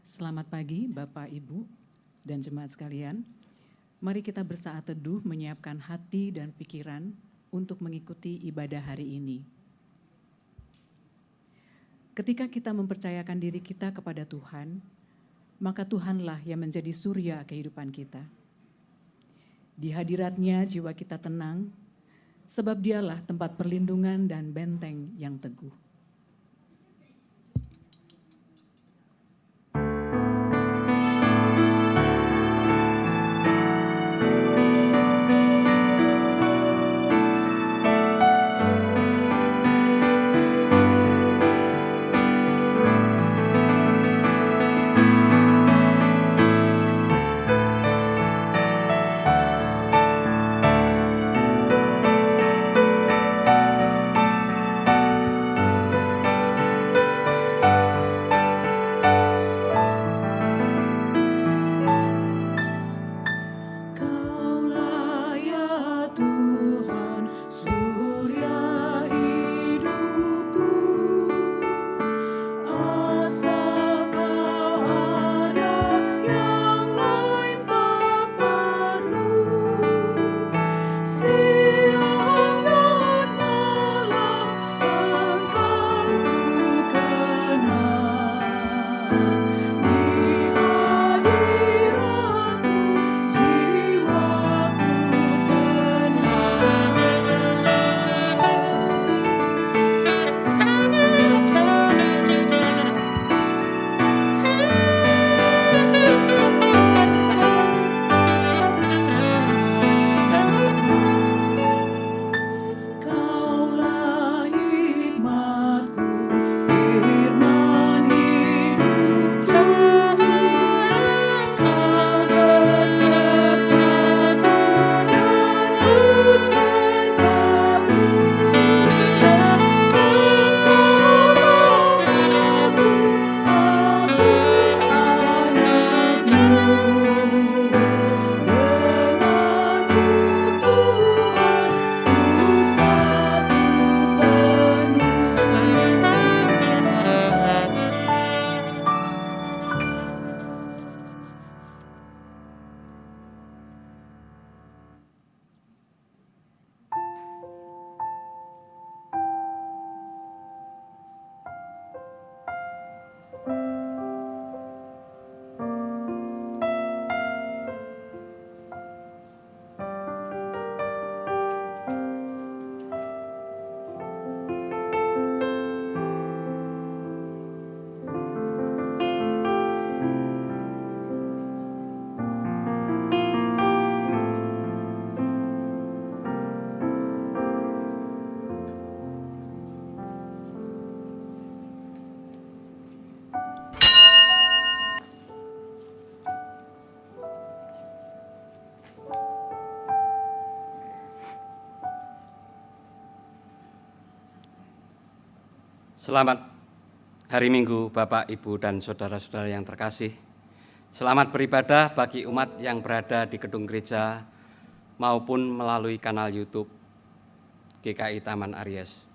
Selamat pagi Bapak, Ibu, dan jemaat sekalian. Mari kita bersaat teduh menyiapkan hati dan pikiran untuk mengikuti ibadah hari ini. Ketika kita mempercayakan diri kita kepada Tuhan, maka Tuhanlah yang menjadi surya kehidupan kita. Di hadirat-Nya jiwa kita tenang, sebab Dialah tempat perlindungan dan benteng yang teguh. Selamat hari Minggu Bapak, Ibu, dan saudara-saudara yang terkasih. Selamat beribadah bagi umat yang berada di gedung gereja maupun melalui kanal YouTube GKI Taman Aries.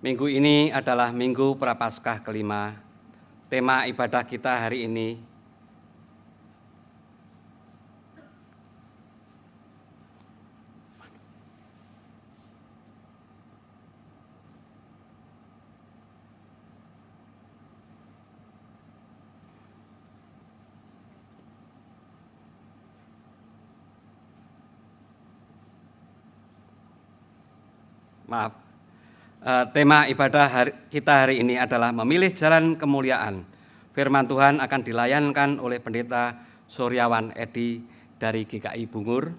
Minggu ini adalah Minggu Prapaskah kelima. Tema ibadah kita hari ini tema ibadah kita hari ini adalah memilih jalan kemuliaan. Firman Tuhan akan dilayankan oleh Pendeta Suryawan Edi dari GKI Bungur.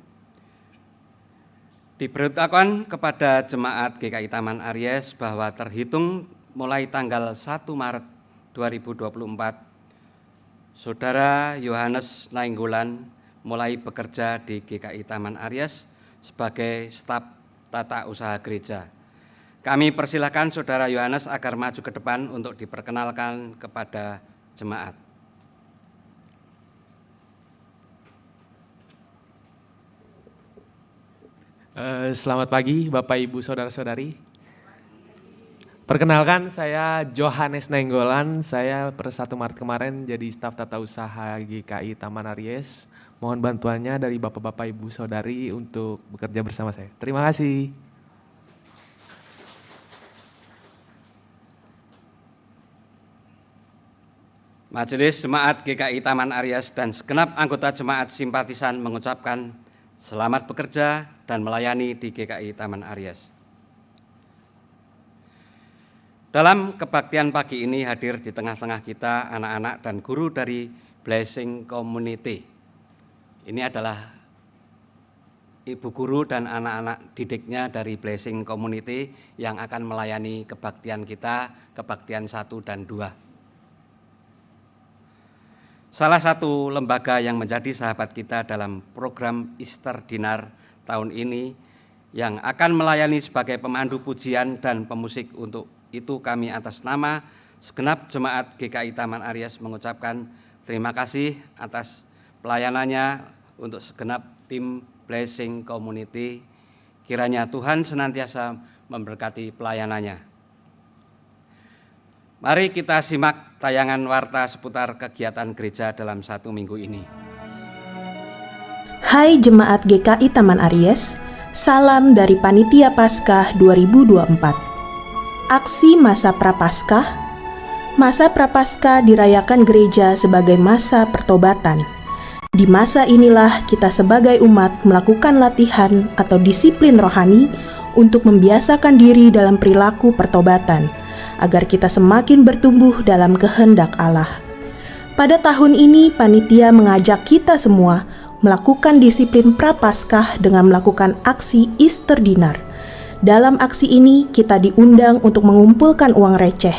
Diberitakan kepada jemaat GKI Taman Aries bahwa terhitung mulai tanggal 1 Maret 2024, Saudara Yohanes Nainggolan mulai bekerja di GKI Taman Aries sebagai staf tata usaha gereja. Kami persilahkan Saudara Yohanes agar maju ke depan untuk diperkenalkan kepada jemaat. Selamat pagi Bapak, Ibu, Saudara-saudari. Perkenalkan, saya Johannes Nainggolan. Saya per 1 Maret kemarin jadi staf tata usaha GKI Taman Aries. Mohon bantuannya dari Bapak-Bapak, Ibu, Saudari untuk bekerja bersama saya. Terima kasih. Majelis Jemaat GKI Taman Aries dan segenap anggota jemaat simpatisan mengucapkan selamat bekerja dan melayani di GKI Taman Aries. Dalam kebaktian pagi ini hadir di tengah-tengah kita anak-anak dan guru dari Blessing Community. Ini adalah ibu guru dan anak-anak didiknya dari Blessing Community yang akan melayani kebaktian kita, kebaktian 1 dan 2. Salah satu lembaga yang menjadi sahabat kita dalam program Easter Dinner tahun ini yang akan melayani sebagai pemandu pujian dan pemusik. Untuk itu kami atas nama segenap jemaat GKI Taman Aries mengucapkan terima kasih atas pelayanannya untuk segenap tim Blessing Community. Kiranya Tuhan senantiasa memberkati pelayanannya. Mari kita simak tayangan warta seputar kegiatan gereja dalam 1 minggu ini. Hai Jemaat GKI Taman Aries, salam dari Panitia Paskah 2024. Aksi Masa Prapaskah. Masa Prapaskah dirayakan gereja sebagai masa pertobatan. Di masa inilah kita sebagai umat melakukan latihan atau disiplin rohani untuk membiasakan diri dalam perilaku pertobatan, agar kita semakin bertumbuh dalam kehendak Allah. Pada tahun ini, panitia mengajak kita semua melakukan disiplin Prapaskah dengan melakukan aksi Easter Dinner. Dalam aksi ini, kita diundang untuk mengumpulkan uang receh,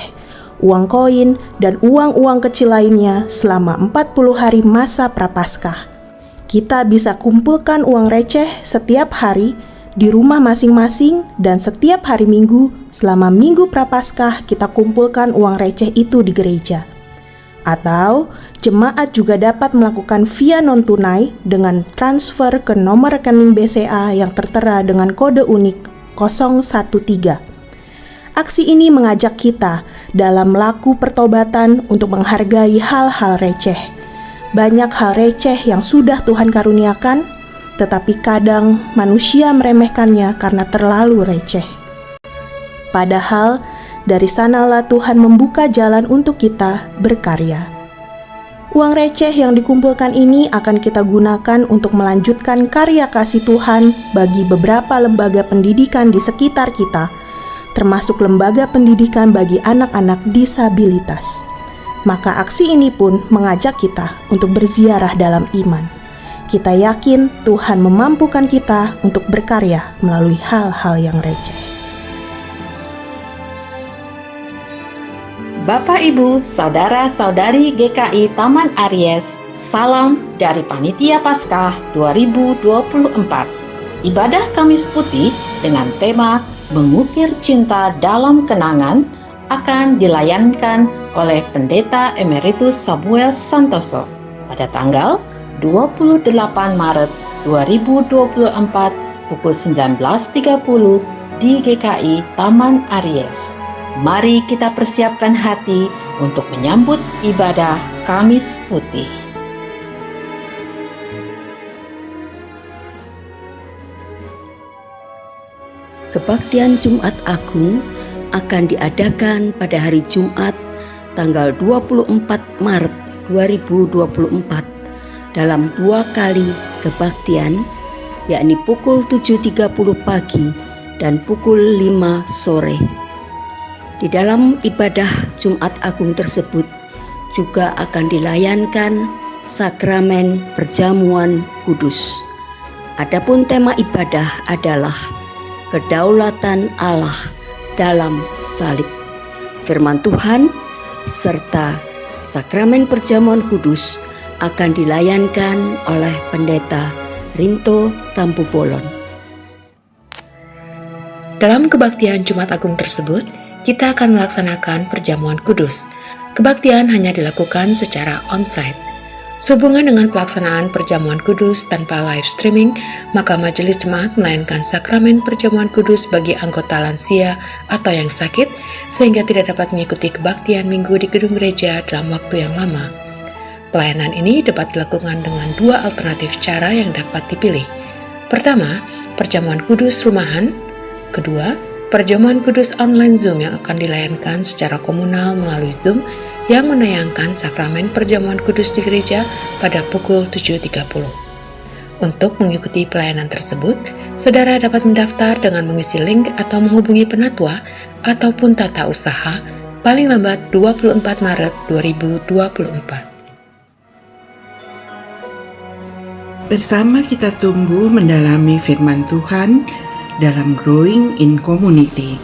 uang koin, dan uang-uang kecil lainnya selama 40 hari masa Prapaskah. Kita bisa kumpulkan uang receh setiap hari di rumah masing-masing, dan setiap hari Minggu selama Minggu Prapaskah kita kumpulkan uang receh itu di gereja. Atau jemaat juga dapat melakukan via non-tunai dengan transfer ke nomor rekening BCA yang tertera dengan kode unik 013. Aksi ini mengajak kita dalam laku pertobatan untuk menghargai hal-hal receh. Banyak hal receh yang sudah Tuhan karuniakan, tetapi kadang manusia meremehkannya karena terlalu receh. Padahal dari sanalah Tuhan membuka jalan untuk kita berkarya. Uang receh yang dikumpulkan ini akan kita gunakan untuk melanjutkan karya kasih Tuhan bagi beberapa lembaga pendidikan di sekitar kita, termasuk lembaga pendidikan bagi anak-anak disabilitas. Maka aksi ini pun mengajak kita untuk berziarah dalam iman. Kita yakin Tuhan memampukan kita untuk berkarya melalui hal-hal yang receh. Bapak, Ibu, Saudara-saudari GKI Taman Aries, salam dari Panitia Paskah 2024. Ibadah Kamis Putih dengan tema Mengukir Cinta dalam Kenangan akan dilayankan oleh Pendeta Emeritus Samuel Santoso pada tanggal 28 Maret 2024 pukul 19.30 di GKI Taman Aries. Mari kita persiapkan hati untuk menyambut ibadah Kamis Putih. Kebaktian Jumat Agung akan diadakan pada hari Jumat tanggal 24 Maret 2024 dalam 2 kali kebaktian, yakni pukul 7.30 pagi dan pukul 5 sore. Di dalam ibadah Jumat Agung tersebut juga akan dilayankan sakramen perjamuan kudus. Adapun tema ibadah adalah kedaulatan Allah dalam salib. Firman Tuhan serta sakramen perjamuan kudus akan dilayankan oleh Pendeta Rinto Tampubolon. Dalam kebaktian Jumat Agung tersebut, kita akan melaksanakan perjamuan kudus. Kebaktian hanya dilakukan secara onsite. Sehubungan dengan pelaksanaan perjamuan kudus tanpa live streaming, maka Majelis Jemaat melayangkan sakramen perjamuan kudus bagi anggota lansia atau yang sakit, sehingga tidak dapat mengikuti kebaktian minggu di gedung gereja dalam waktu yang lama. Pelayanan ini dapat dilakukan dengan dua alternatif cara yang dapat dipilih. Pertama, perjamuan kudus rumahan. Kedua, perjamuan kudus online Zoom yang akan dilayankan secara komunal melalui Zoom yang menayangkan sakramen perjamuan kudus di gereja pada pukul 7.30. Untuk mengikuti pelayanan tersebut, saudara dapat mendaftar dengan mengisi link atau menghubungi penatua ataupun tata usaha paling lambat 24 Maret 2024. Bersama kita tumbuh mendalami firman Tuhan dalam Growing in Community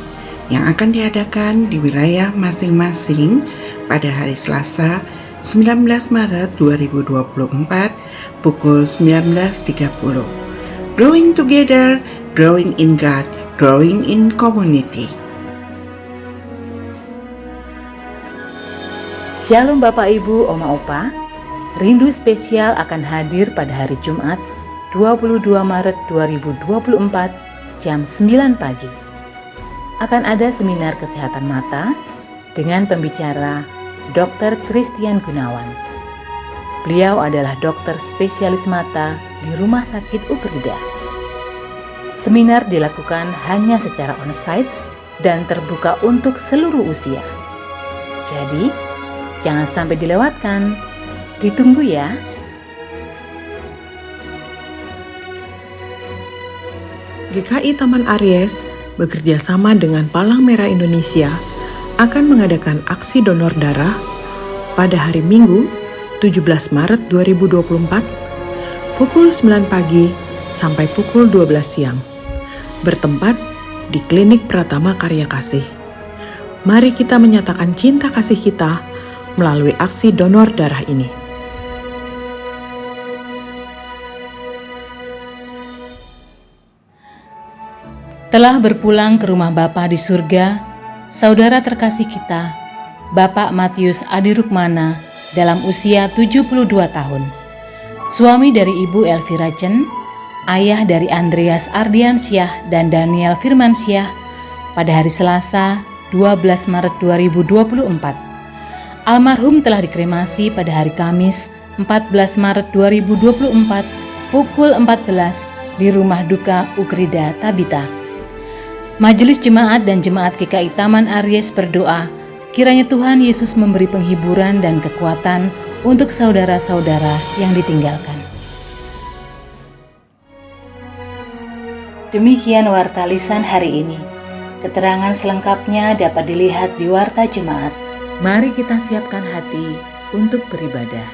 yang akan diadakan di wilayah masing-masing pada hari Selasa 19 Maret 2024 pukul 19.30. Growing together, growing in God, growing in community. Shalom Bapak Ibu, Oma Opa. Rindu spesial akan hadir pada hari Jumat 22 Maret 2024 jam 9 pagi. Akan ada seminar kesehatan mata dengan pembicara Dr. Christian Gunawan. Beliau adalah dokter spesialis mata di Rumah Sakit Ukrida. Seminar dilakukan hanya secara onsite dan terbuka untuk seluruh usia. Jadi, jangan sampai dilewatkan. Ditunggu ya. GKI Taman Aries bekerja sama dengan Palang Merah Indonesia akan mengadakan aksi donor darah pada hari Minggu 17 Maret 2024 pukul 9 pagi sampai pukul 12 siang bertempat di Klinik Pratama Karya Kasih. Mari kita menyatakan cinta kasih kita melalui aksi donor darah ini. Telah berpulang ke rumah Bapa di surga, saudara terkasih kita, Bapak Matius Adi Rukmana dalam usia 72 tahun. Suami dari Ibu Elvira Chen, ayah dari Andreas Ardiansyah dan Daniel Firmansyah pada hari Selasa 12 Maret 2024. Almarhum telah dikremasi pada hari Kamis 14 Maret 2024 pukul 14 di Rumah Duka Ukrida Tabita. Majelis Jemaat dan Jemaat GKI Taman Aries berdoa, kiranya Tuhan Yesus memberi penghiburan dan kekuatan untuk saudara-saudara yang ditinggalkan. Demikian warta lisan hari ini. Keterangan selengkapnya dapat dilihat di Warta Jemaat. Mari kita siapkan hati untuk beribadah.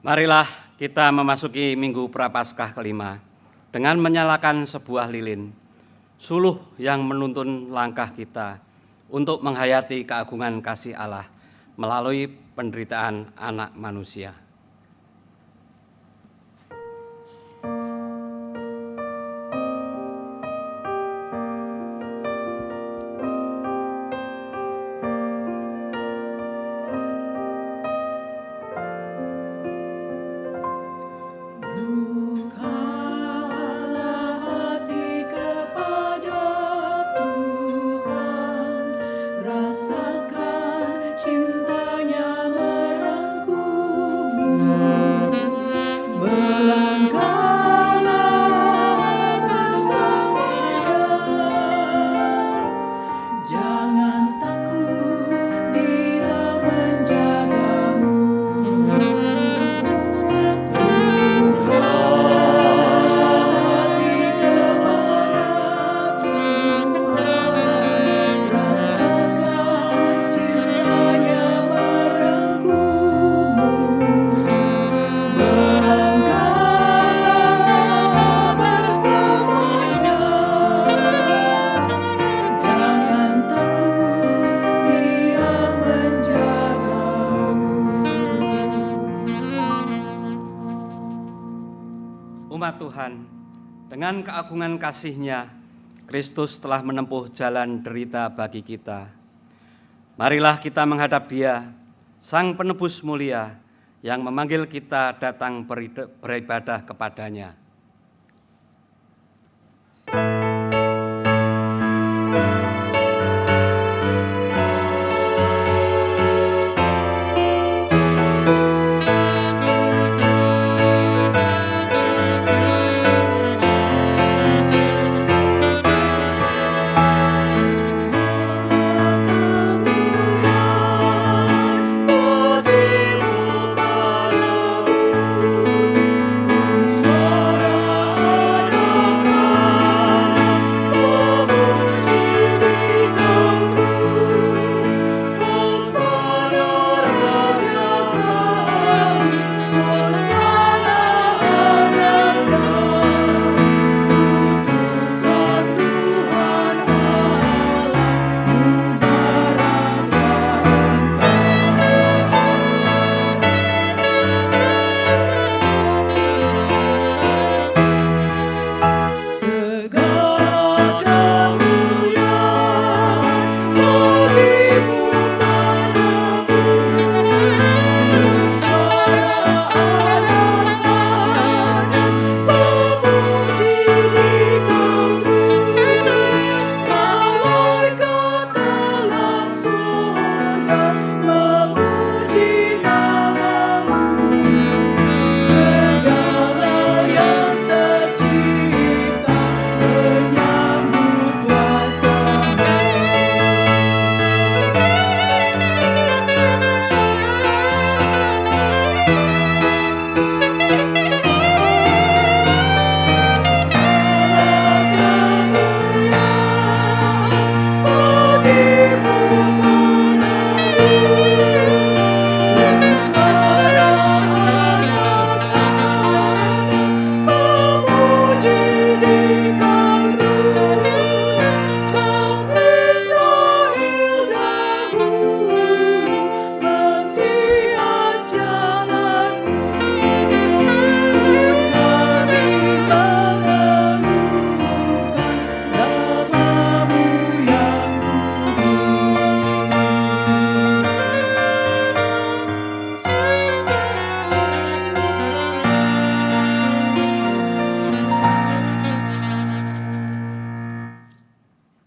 Marilah kita memasuki Minggu Prapaskah kelima dengan menyalakan sebuah lilin, suluh yang menuntun langkah kita untuk menghayati keagungan kasih Allah melalui penderitaan anak manusia. Umat Tuhan, dengan keagungan kasih-Nya, Kristus telah menempuh jalan derita bagi kita. Marilah kita menghadap Dia, Sang Penebus mulia, yang memanggil kita datang beribadah kepadanya.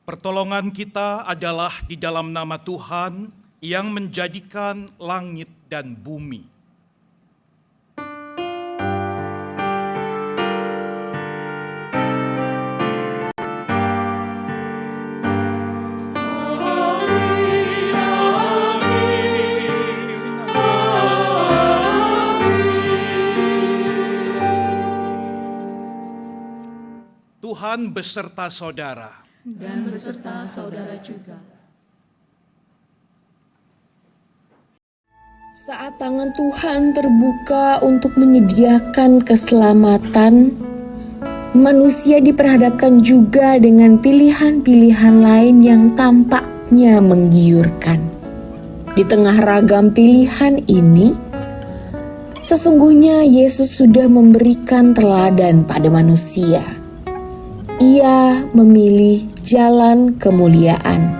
Pertolongan kita adalah di dalam nama Tuhan yang menjadikan langit dan bumi. Tuhan beserta saudara. Dan beserta saudara juga. Saat tangan Tuhan terbuka untuk menyediakan keselamatan, manusia diperhadapkan juga dengan pilihan-pilihan lain yang tampaknya menggiurkan. Di tengah ragam pilihan ini, sesungguhnya Yesus sudah memberikan teladan pada manusia. Ia memilih jalan kemuliaan,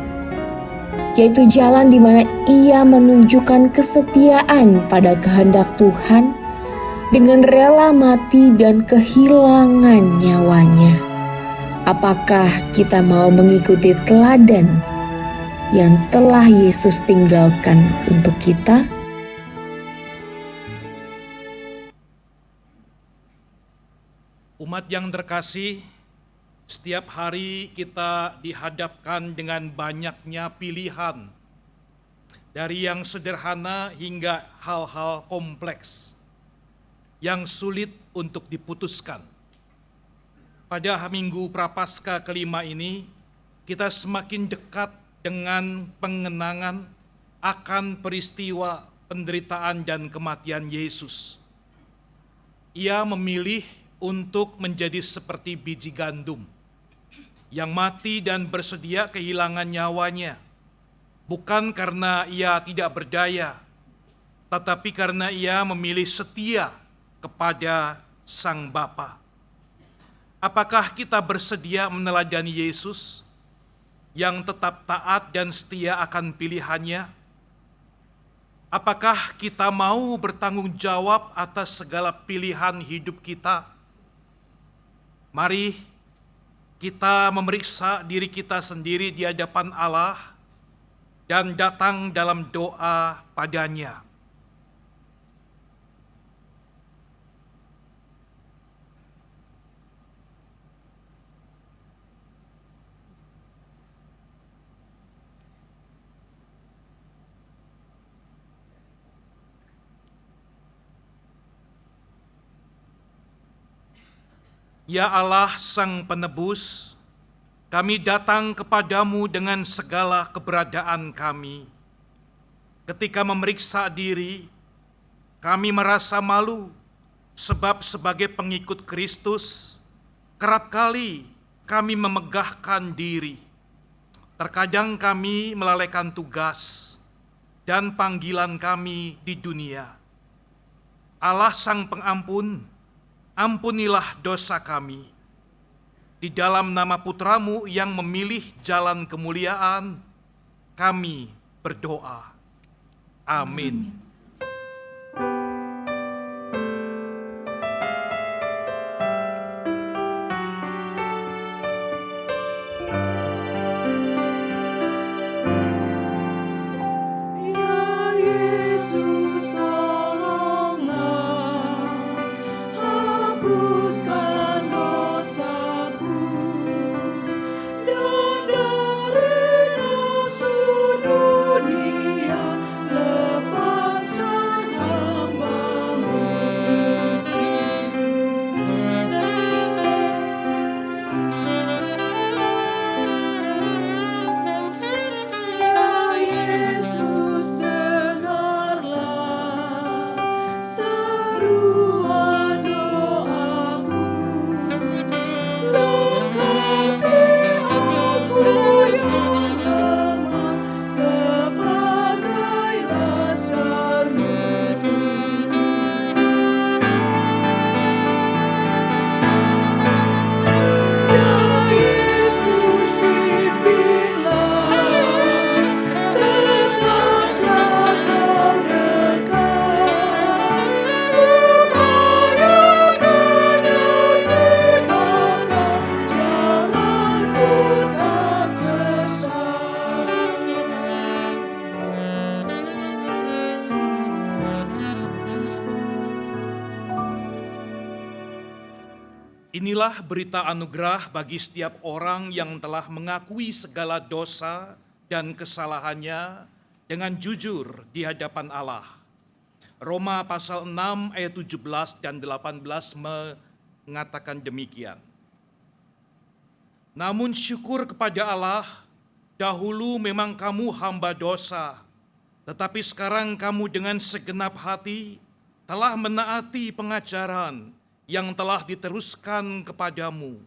yaitu jalan di mana ia menunjukkan kesetiaan pada kehendak Tuhan dengan rela mati dan kehilangan nyawanya. Apakah kita mau mengikuti teladan yang telah Yesus tinggalkan untuk kita? Umat yang terkasih, setiap hari kita dihadapkan dengan banyaknya pilihan, dari yang sederhana hingga hal-hal kompleks yang sulit untuk diputuskan. Pada Minggu Prapaskah kelima ini, kita semakin dekat dengan pengenangan akan peristiwa penderitaan dan kematian Yesus. Ia memilih untuk menjadi seperti biji gandum yang mati dan bersedia kehilangan nyawanya, bukan karena ia tidak berdaya, tetapi karena ia memilih setia kepada Sang Bapa. Apakah kita bersedia meneladani Yesus yang tetap taat dan setia akan pilihannya? Apakah kita mau bertanggung jawab atas segala pilihan hidup kita? Mari kita memeriksa diri kita sendiri di hadapan Allah dan datang dalam doa padanya. Ya Allah Sang Penebus, kami datang kepadamu dengan segala keberadaan kami. Ketika memeriksa diri, kami merasa malu, sebab sebagai pengikut Kristus, kerap kali kami memegahkan diri. Terkadang kami melalaikan tugas dan panggilan kami di dunia. Allah Sang Pengampun, ampunilah dosa kami. Di dalam nama Putramu yang memilih jalan kemuliaan, kami berdoa. Amin. Inilah berita anugerah bagi setiap orang yang telah mengakui segala dosa dan kesalahannya dengan jujur di hadapan Allah. Roma pasal 6 ayat 17 dan 18 mengatakan demikian. Namun syukur kepada Allah, dahulu memang kamu hamba dosa, tetapi sekarang kamu dengan segenap hati telah menaati pengajaran yang telah diteruskan kepadamu.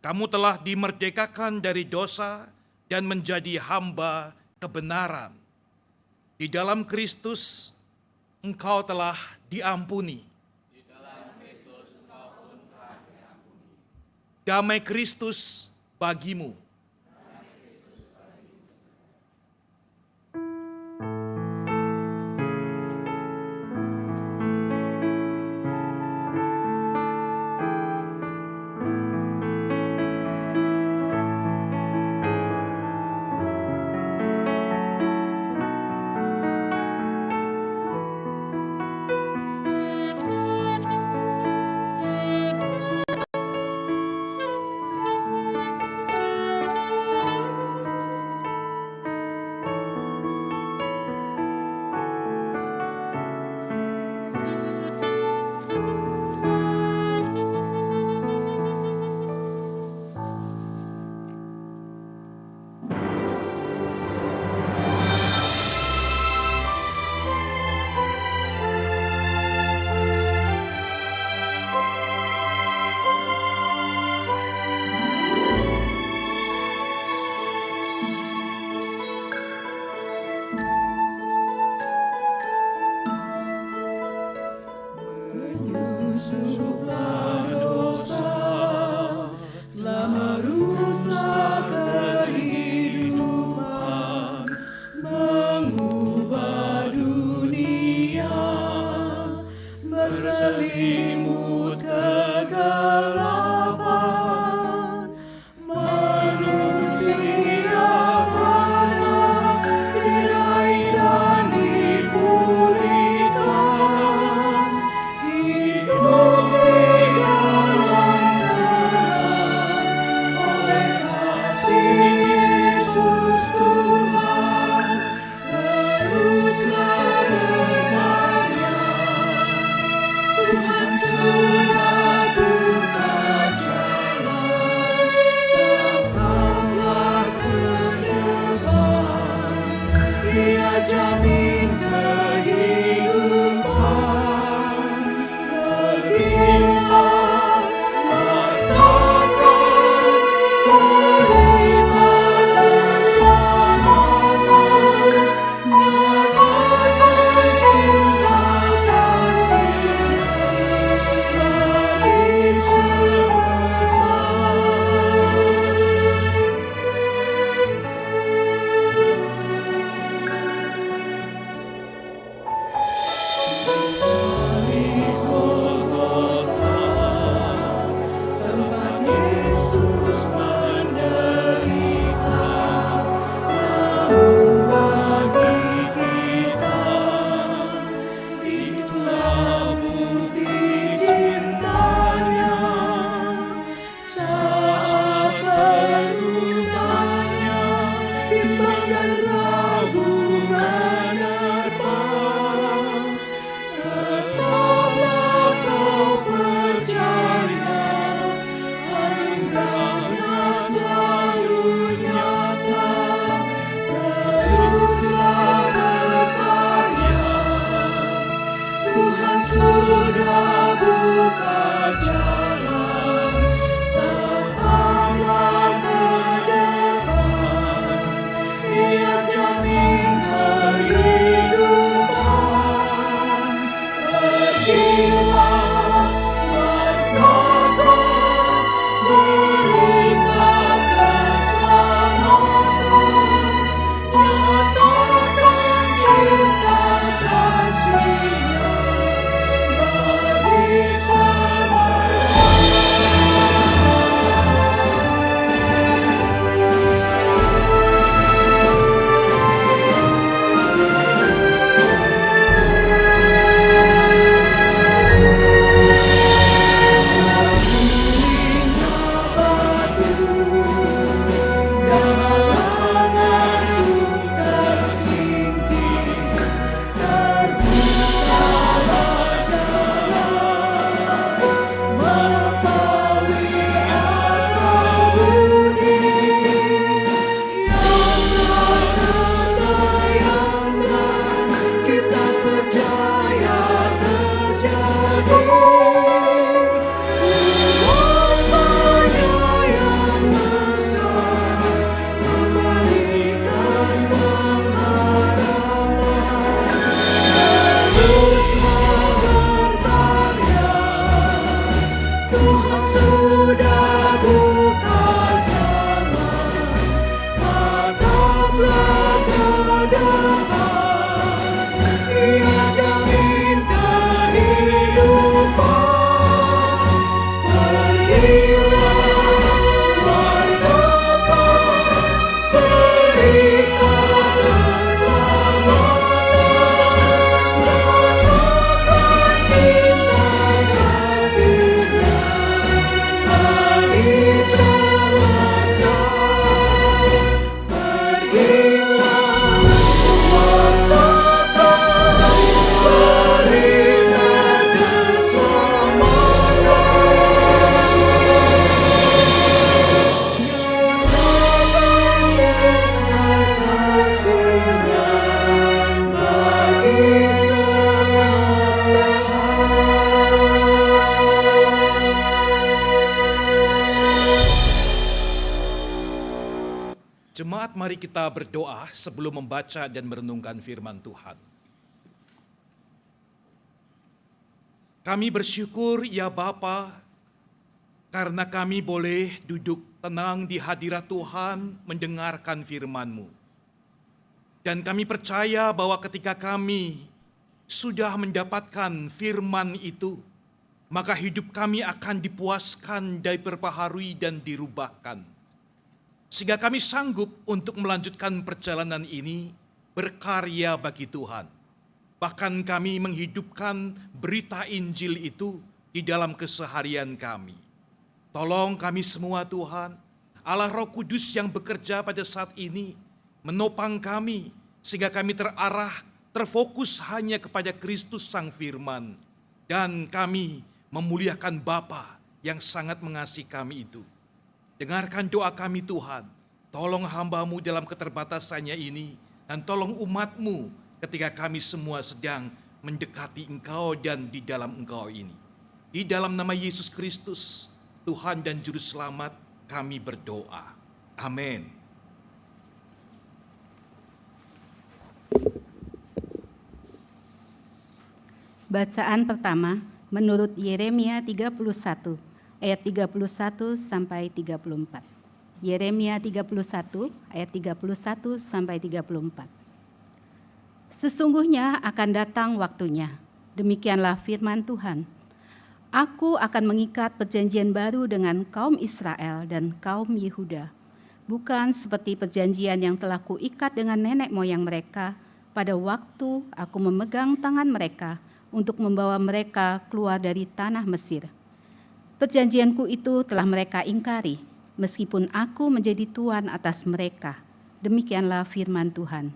Kamu telah dimerdekakan dari dosa dan menjadi hamba kebenaran. Di dalam Kristus, engkau telah diampuni. Damai Kristus bagimu. Jemaat, mari kita berdoa sebelum membaca dan merenungkan firman Tuhan. Kami bersyukur ya Bapa, karena kami boleh duduk tenang di hadirat Tuhan mendengarkan firman-Mu. Dan kami percaya bahwa ketika kami sudah mendapatkan firman itu, maka hidup kami akan dipuaskan, diperbaharui dan dirubahkan. Sehingga kami sanggup untuk melanjutkan perjalanan ini berkarya bagi Tuhan. Bahkan kami menghidupkan berita Injil itu di dalam keseharian kami. Tolong kami semua Tuhan, Allah Roh Kudus yang bekerja pada saat ini, menopang kami sehingga kami terarah, terfokus hanya kepada Kristus Sang Firman. Dan kami memuliakan Bapa yang sangat mengasihi kami itu. Dengarkan doa kami Tuhan, tolong hamba-Mu dalam keterbatasannya ini, dan tolong umat-Mu ketika kami semua sedang mendekati Engkau dan di dalam Engkau ini. Di dalam nama Yesus Kristus, Tuhan dan Juru Selamat, kami berdoa. Amin. Bacaan pertama menurut Yeremia 31 ayat 31 sampai 34. Yeremia 31 ayat 31 sampai 34. Sesungguhnya akan datang waktunya, demikianlah firman Tuhan. Aku akan mengikat perjanjian baru dengan kaum Israel dan kaum Yehuda, bukan seperti perjanjian yang telah kuikat dengan nenek moyang mereka pada waktu aku memegang tangan mereka untuk membawa mereka keluar dari tanah Mesir. Perjanjianku itu telah mereka ingkari, meskipun aku menjadi tuan atas mereka. Demikianlah firman Tuhan.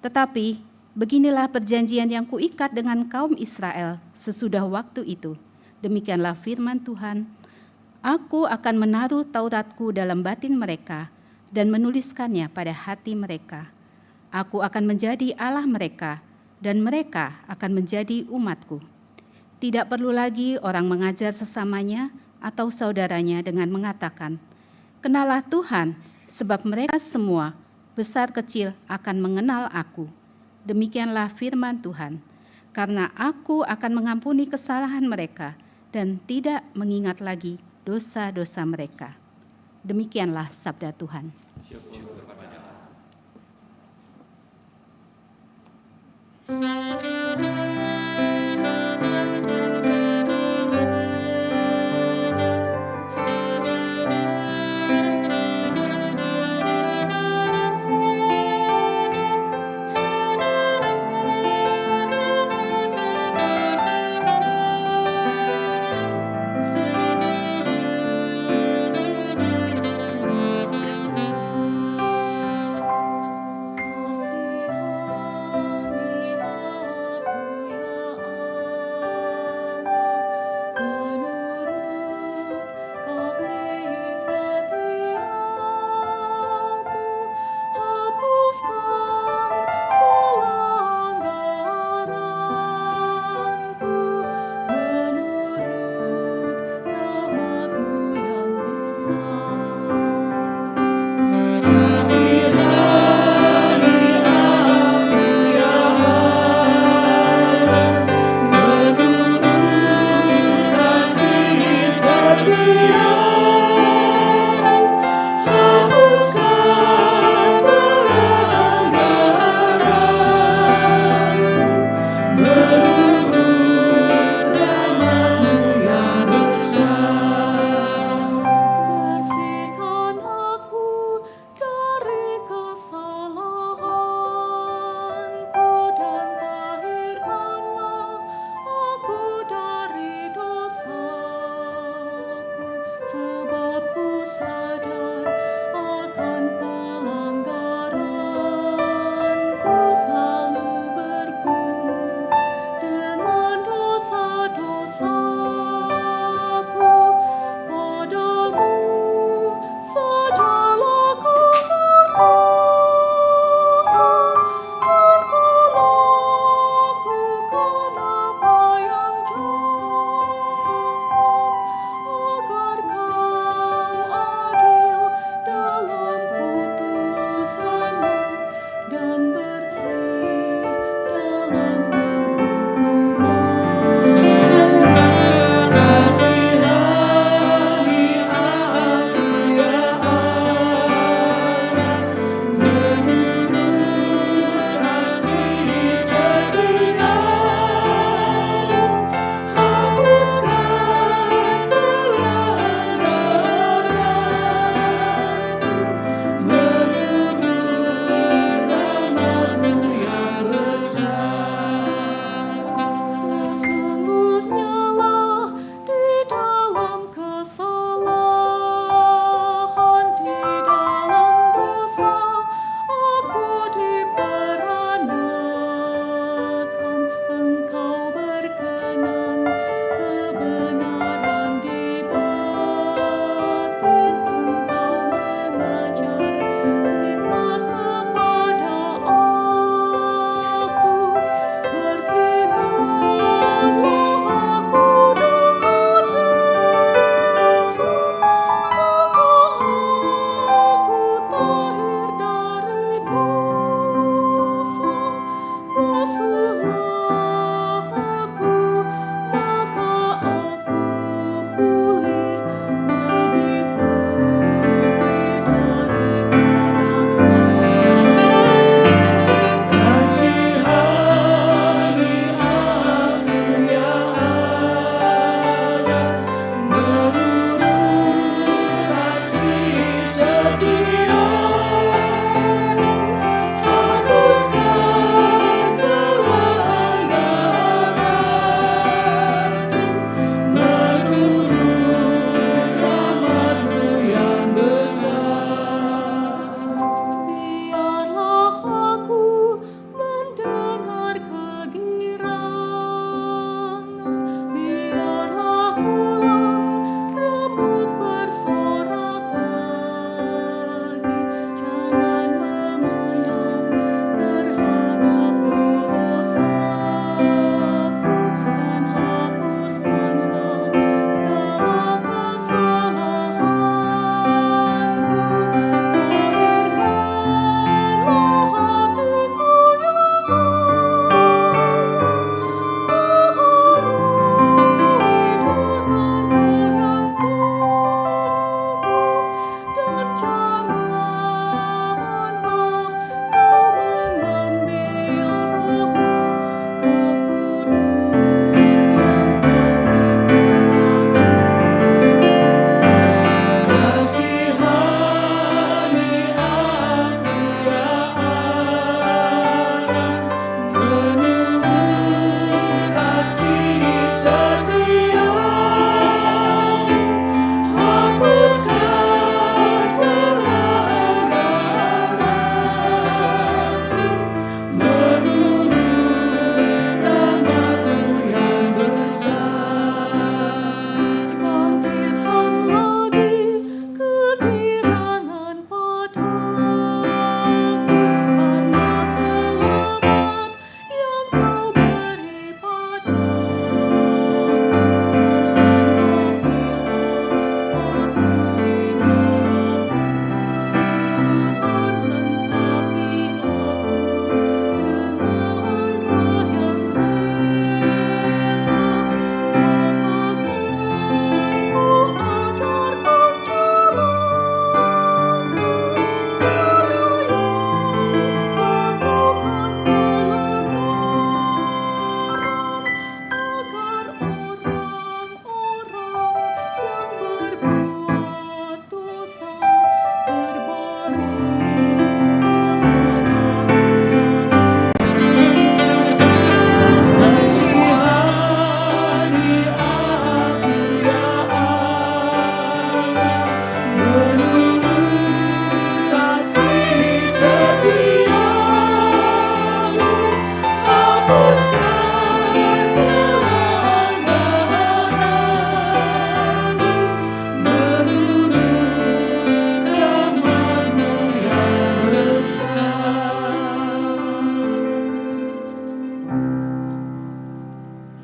Tetapi beginilah perjanjian yang kuikat dengan kaum Israel sesudah waktu itu. Demikianlah firman Tuhan. Aku akan menaruh Tauratku dalam batin mereka dan menuliskannya pada hati mereka. Aku akan menjadi Allah mereka, dan mereka akan menjadi umatku. Tidak perlu lagi orang mengajar sesamanya atau saudaranya dengan mengatakan, "Kenalah Tuhan," sebab mereka semua, besar kecil, akan mengenal aku. Demikianlah firman Tuhan, karena aku akan mengampuni kesalahan mereka dan tidak mengingat lagi dosa-dosa mereka. Demikianlah sabda Tuhan.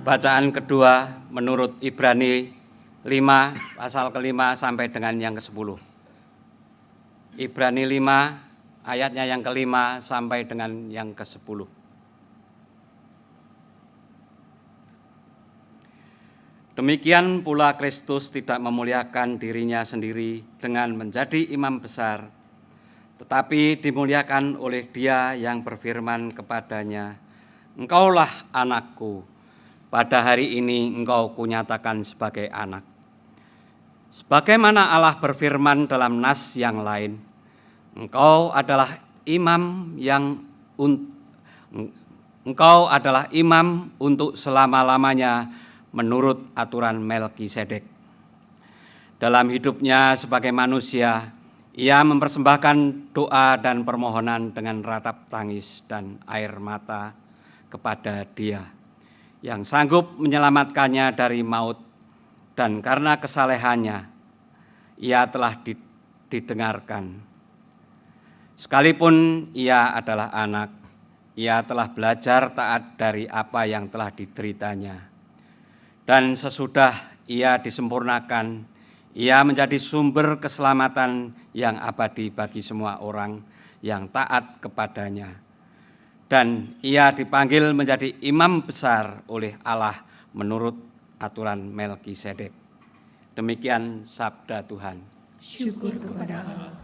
Bacaan kedua menurut Ibrani 5 pasal ke-5 sampai dengan yang ke-10. Ibrani 5 ayatnya yang ke-5 sampai dengan yang ke-10. Demikian pula Kristus tidak memuliakan dirinya sendiri dengan menjadi imam besar, tetapi dimuliakan oleh Dia yang berfirman kepadanya, "Engkaulah anakku, pada hari ini engkau kunyatakan sebagai anak." Sebagaimana Allah berfirman dalam nas yang lain, engkau adalah imam untuk selama-lamanya menurut aturan Melkisedek. Dalam hidupnya sebagai manusia, ia mempersembahkan doa dan permohonan dengan ratap tangis dan air mata kepada Dia yang sanggup menyelamatkannya dari maut, dan karena kesalehannya ia telah didengarkan. Sekalipun ia adalah anak, ia telah belajar taat dari apa yang telah dideritanya. Dan sesudah ia disempurnakan, ia menjadi sumber keselamatan yang abadi bagi semua orang yang taat kepadanya. Dan ia dipanggil menjadi imam besar oleh Allah menurut aturan Melkisedek. Demikian sabda Tuhan. Syukur kepada Allah.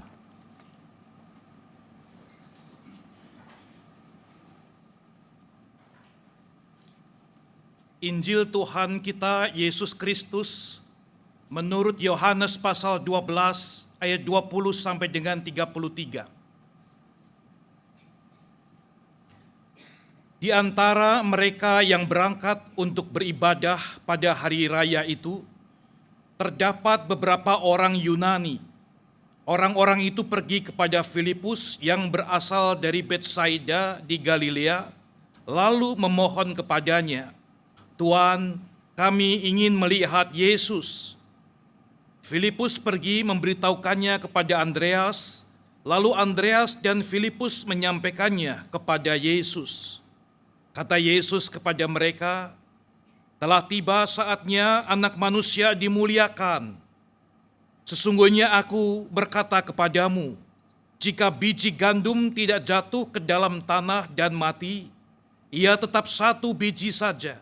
Injil Tuhan kita Yesus Kristus menurut Yohanes pasal 12 ayat 20 sampai dengan 33. Di antara mereka yang berangkat untuk beribadah pada hari raya itu, terdapat beberapa orang Yunani. Orang-orang itu pergi kepada Filipus yang berasal dari Betsaida di Galilea, lalu memohon kepadanya, "Tuan, kami ingin melihat Yesus." Filipus pergi memberitahukannya kepada Andreas, lalu Andreas dan Filipus menyampaikannya kepada Yesus. Kata Yesus kepada mereka, "Telah tiba saatnya Anak Manusia dimuliakan. Sesungguhnya aku berkata kepadamu, jika biji gandum tidak jatuh ke dalam tanah dan mati, ia tetap satu biji saja.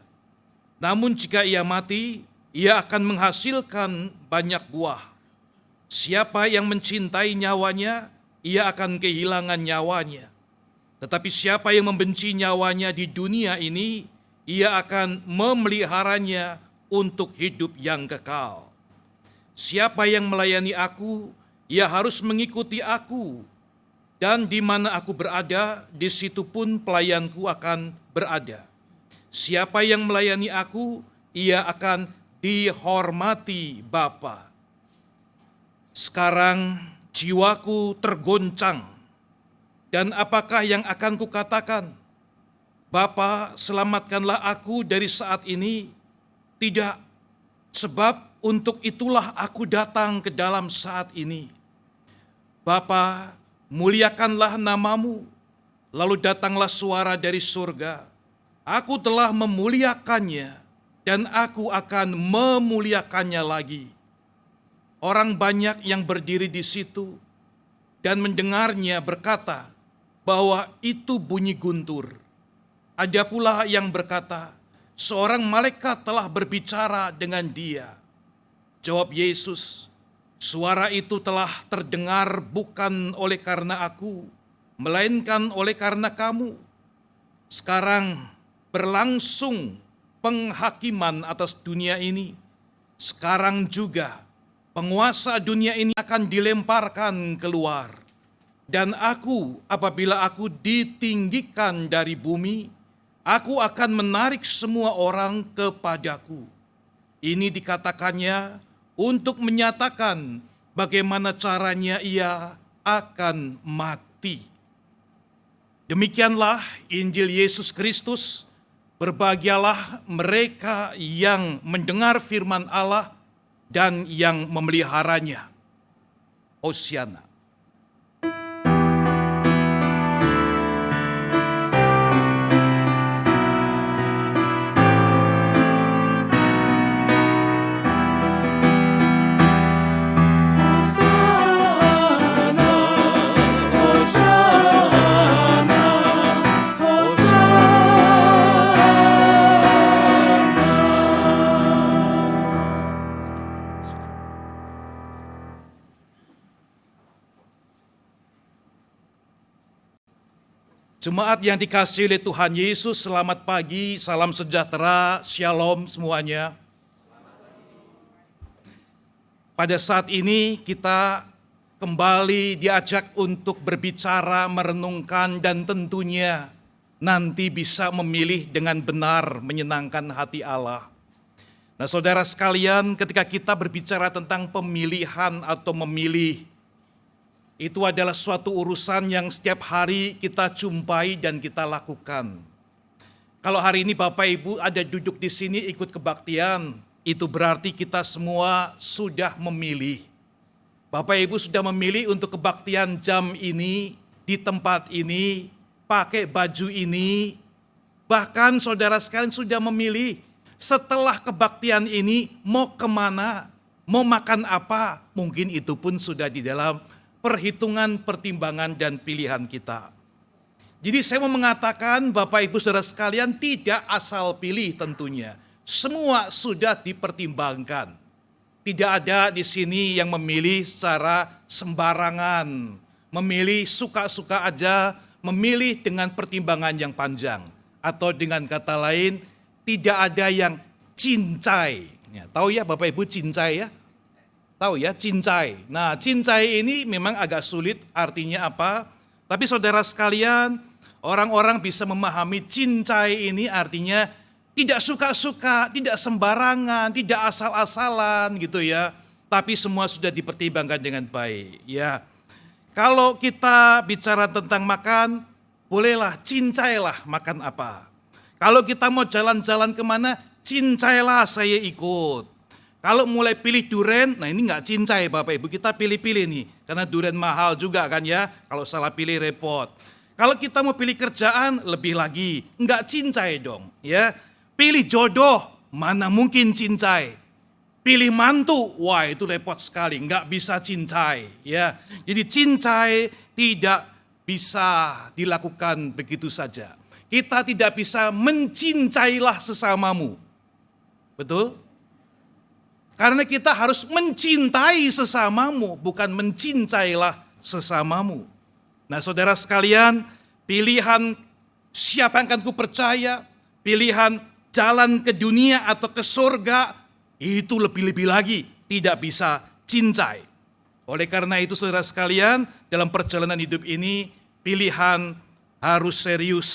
Namun jika ia mati, ia akan menghasilkan banyak buah. Siapa yang mencintai nyawanya, ia akan kehilangan nyawanya. Tetapi siapa yang membenci nyawanya di dunia ini, ia akan memeliharanya untuk hidup yang kekal. Siapa yang melayani aku, ia harus mengikuti aku. Dan di mana aku berada, di situ pun pelayanku akan berada. Siapa yang melayani aku, ia akan dihormati Bapa." Sekarang jiwaku tergoncang, dan apakah yang akan kukatakan? "Bapa, selamatkanlah aku dari saat ini." Tidak, sebab untuk itulah aku datang ke dalam saat ini. "Bapa, muliakanlah namamu." Lalu datanglah suara dari surga, "Aku telah memuliakannya, dan aku akan memuliakannya lagi." Orang banyak yang berdiri di situ dan mendengarnya berkata bahwa itu bunyi guntur. Ada pula yang berkata, "Seorang malaikat telah berbicara dengan dia." Jawab Yesus, "Suara itu telah terdengar bukan oleh karena aku, melainkan oleh karena kamu. Sekarang berlangsung penghakiman atas dunia ini. Sekarang juga penguasa dunia ini akan dilemparkan keluar. Dan aku, apabila aku ditinggikan dari bumi, aku akan menarik semua orang kepadaku." Ini dikatakannya untuk menyatakan bagaimana caranya ia akan mati. Demikianlah Injil Yesus Kristus. Berbahagialah mereka yang mendengar firman Allah dan yang memeliharanya. Hosiana. Jemaat yang dikasihi oleh Tuhan Yesus, selamat pagi, salam sejahtera, shalom semuanya. Pada saat ini kita kembali diajak untuk berbicara, merenungkan, dan tentunya nanti bisa memilih dengan benar menyenangkan hati Allah. Nah, saudara sekalian, ketika kita berbicara tentang pemilihan atau memilih, itu adalah suatu urusan yang setiap hari kita jumpai dan kita lakukan. Kalau hari ini Bapak Ibu ada duduk di sini ikut kebaktian, itu berarti kita semua sudah memilih. Bapak Ibu sudah memilih untuk kebaktian jam ini, di tempat ini, pakai baju ini. Bahkan saudara sekalian sudah memilih setelah kebaktian ini mau kemana, mau makan apa, mungkin itu pun sudah di dalam perhitungan, pertimbangan, dan pilihan kita. Jadi saya mau mengatakan Bapak Ibu Saudara sekalian tidak asal pilih tentunya. Semua sudah dipertimbangkan. Tidak ada di sini yang memilih secara sembarangan. Memilih suka-suka aja, memilih dengan pertimbangan yang panjang. Atau dengan kata lain, tidak ada yang cincai. Ya, tahu ya Bapak Ibu cincai ya? Tahu ya, cincai. Nah, cincai ini memang agak sulit artinya apa. Tapi saudara sekalian, orang-orang bisa memahami cincai ini artinya tidak suka-suka, tidak sembarangan, tidak asal-asalan gitu ya. Tapi semua sudah dipertimbangkan dengan baik ya. Kalau kita bicara tentang makan, bolehlah cincailah makan apa. Kalau kita mau jalan-jalan kemana, cincailah saya ikut. Kalau mulai pilih duren, nah ini nggak cincai Bapak Ibu, kita pilih-pilih nih. Karena duren mahal juga kan ya, kalau salah pilih repot. Kalau kita mau pilih kerjaan, lebih lagi, nggak cincai dong. Ya, pilih jodoh, mana mungkin cincai. Pilih mantu, wah itu repot sekali, nggak bisa cincai. Ya, jadi cincai tidak bisa dilakukan begitu saja. Kita tidak bisa mencincailah sesamamu. Betul? Karena kita harus mencintai sesamamu, bukan mencincailah sesamamu. Nah saudara sekalian, pilihan siapa yang akan ku percaya, pilihan jalan ke dunia atau ke surga, itu lebih-lebih lagi tidak bisa cincai. Oleh karena itu saudara sekalian, dalam perjalanan hidup ini, pilihan harus serius.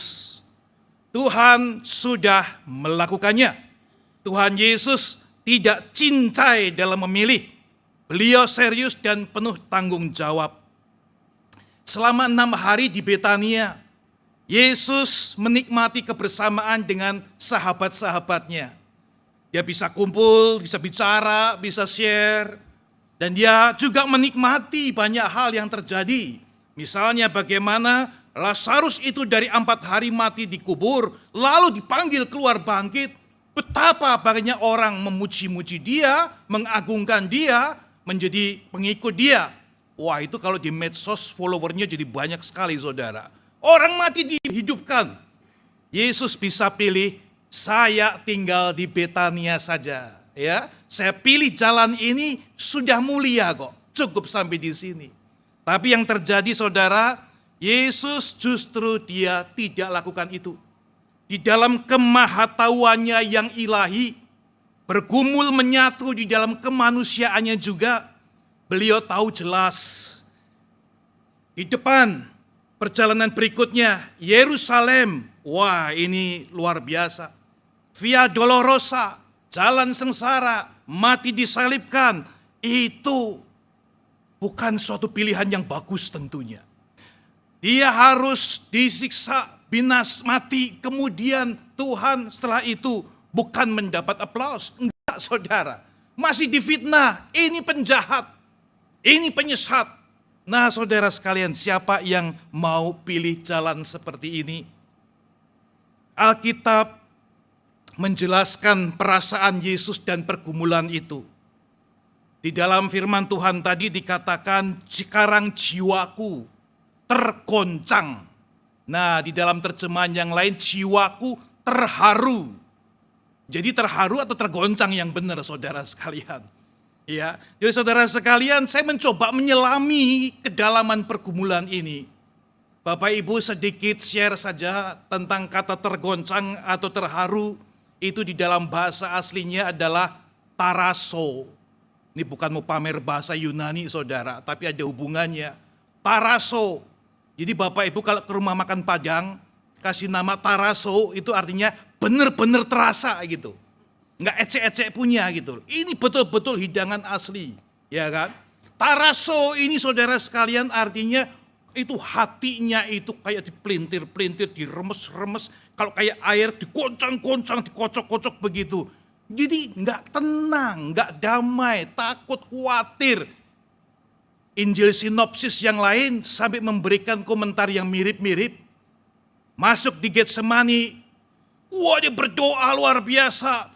Tuhan sudah melakukannya. Tuhan Yesus tidak cincai dalam memilih. Beliau serius dan penuh tanggung jawab. Selama 6 hari di Betania, Yesus menikmati kebersamaan dengan sahabat-sahabatnya. Dia bisa kumpul, bisa bicara, bisa share. Dan dia juga menikmati banyak hal yang terjadi. Misalnya bagaimana Lazarus itu dari 4 hari mati dikubur, lalu dipanggil keluar bangkit. Betapa banyak orang memuji-muji dia, mengagungkan dia, menjadi pengikut dia. Wah itu kalau di medsos followernya jadi banyak sekali saudara. Orang mati dihidupkan. Yesus bisa pilih, saya tinggal di Betania saja. Ya, saya pilih jalan ini sudah mulia kok, cukup sampai di sini. Tapi yang terjadi saudara, Yesus justru dia tidak lakukan itu. Di dalam kemahatauannya yang ilahi, bergumul menyatu di dalam kemanusiaannya juga, beliau tahu jelas. Di depan perjalanan berikutnya, Yerusalem, wah ini luar biasa. Via Dolorosa, jalan sengsara, mati disalibkan, itu bukan suatu pilihan yang bagus tentunya. Dia harus disiksa, binas mati, kemudian Tuhan setelah itu bukan mendapat aplaus. Enggak saudara, masih difitnah, ini penjahat, ini penyesat. Nah saudara sekalian, siapa yang mau pilih jalan seperti ini? Alkitab menjelaskan perasaan Yesus dan pergumulan itu. Di dalam firman Tuhan tadi dikatakan, sekarang jiwaku tergoncang. Nah, di dalam terjemahan yang lain, jiwaku terharu. Jadi terharu atau tergoncang yang benar, saudara sekalian. Ya, jadi saudara sekalian, saya mencoba menyelami kedalaman pergumulan ini. Bapak Ibu sedikit share saja tentang kata tergoncang atau terharu. Itu di dalam bahasa aslinya adalah taraso. Ini bukan mau pamer bahasa Yunani saudara, tapi ada hubungannya. Taraso. Jadi Bapak Ibu kalau ke rumah makan Padang, kasih nama taraso itu artinya benar-benar terasa gitu. Nggak ecek-ecek punya gitu. Ini betul-betul hidangan asli, ya kan? Taraso ini saudara sekalian artinya itu hatinya itu kayak dipelintir-pelintir, diremes-remes. Kalau kayak air dikoncang-koncang, dikocok-kocok begitu. Jadi nggak tenang, nggak damai, takut, khawatir. Injil sinopsis yang lain sampai memberikan komentar yang mirip-mirip. Masuk di Getsemani, wah dia berdoa luar biasa.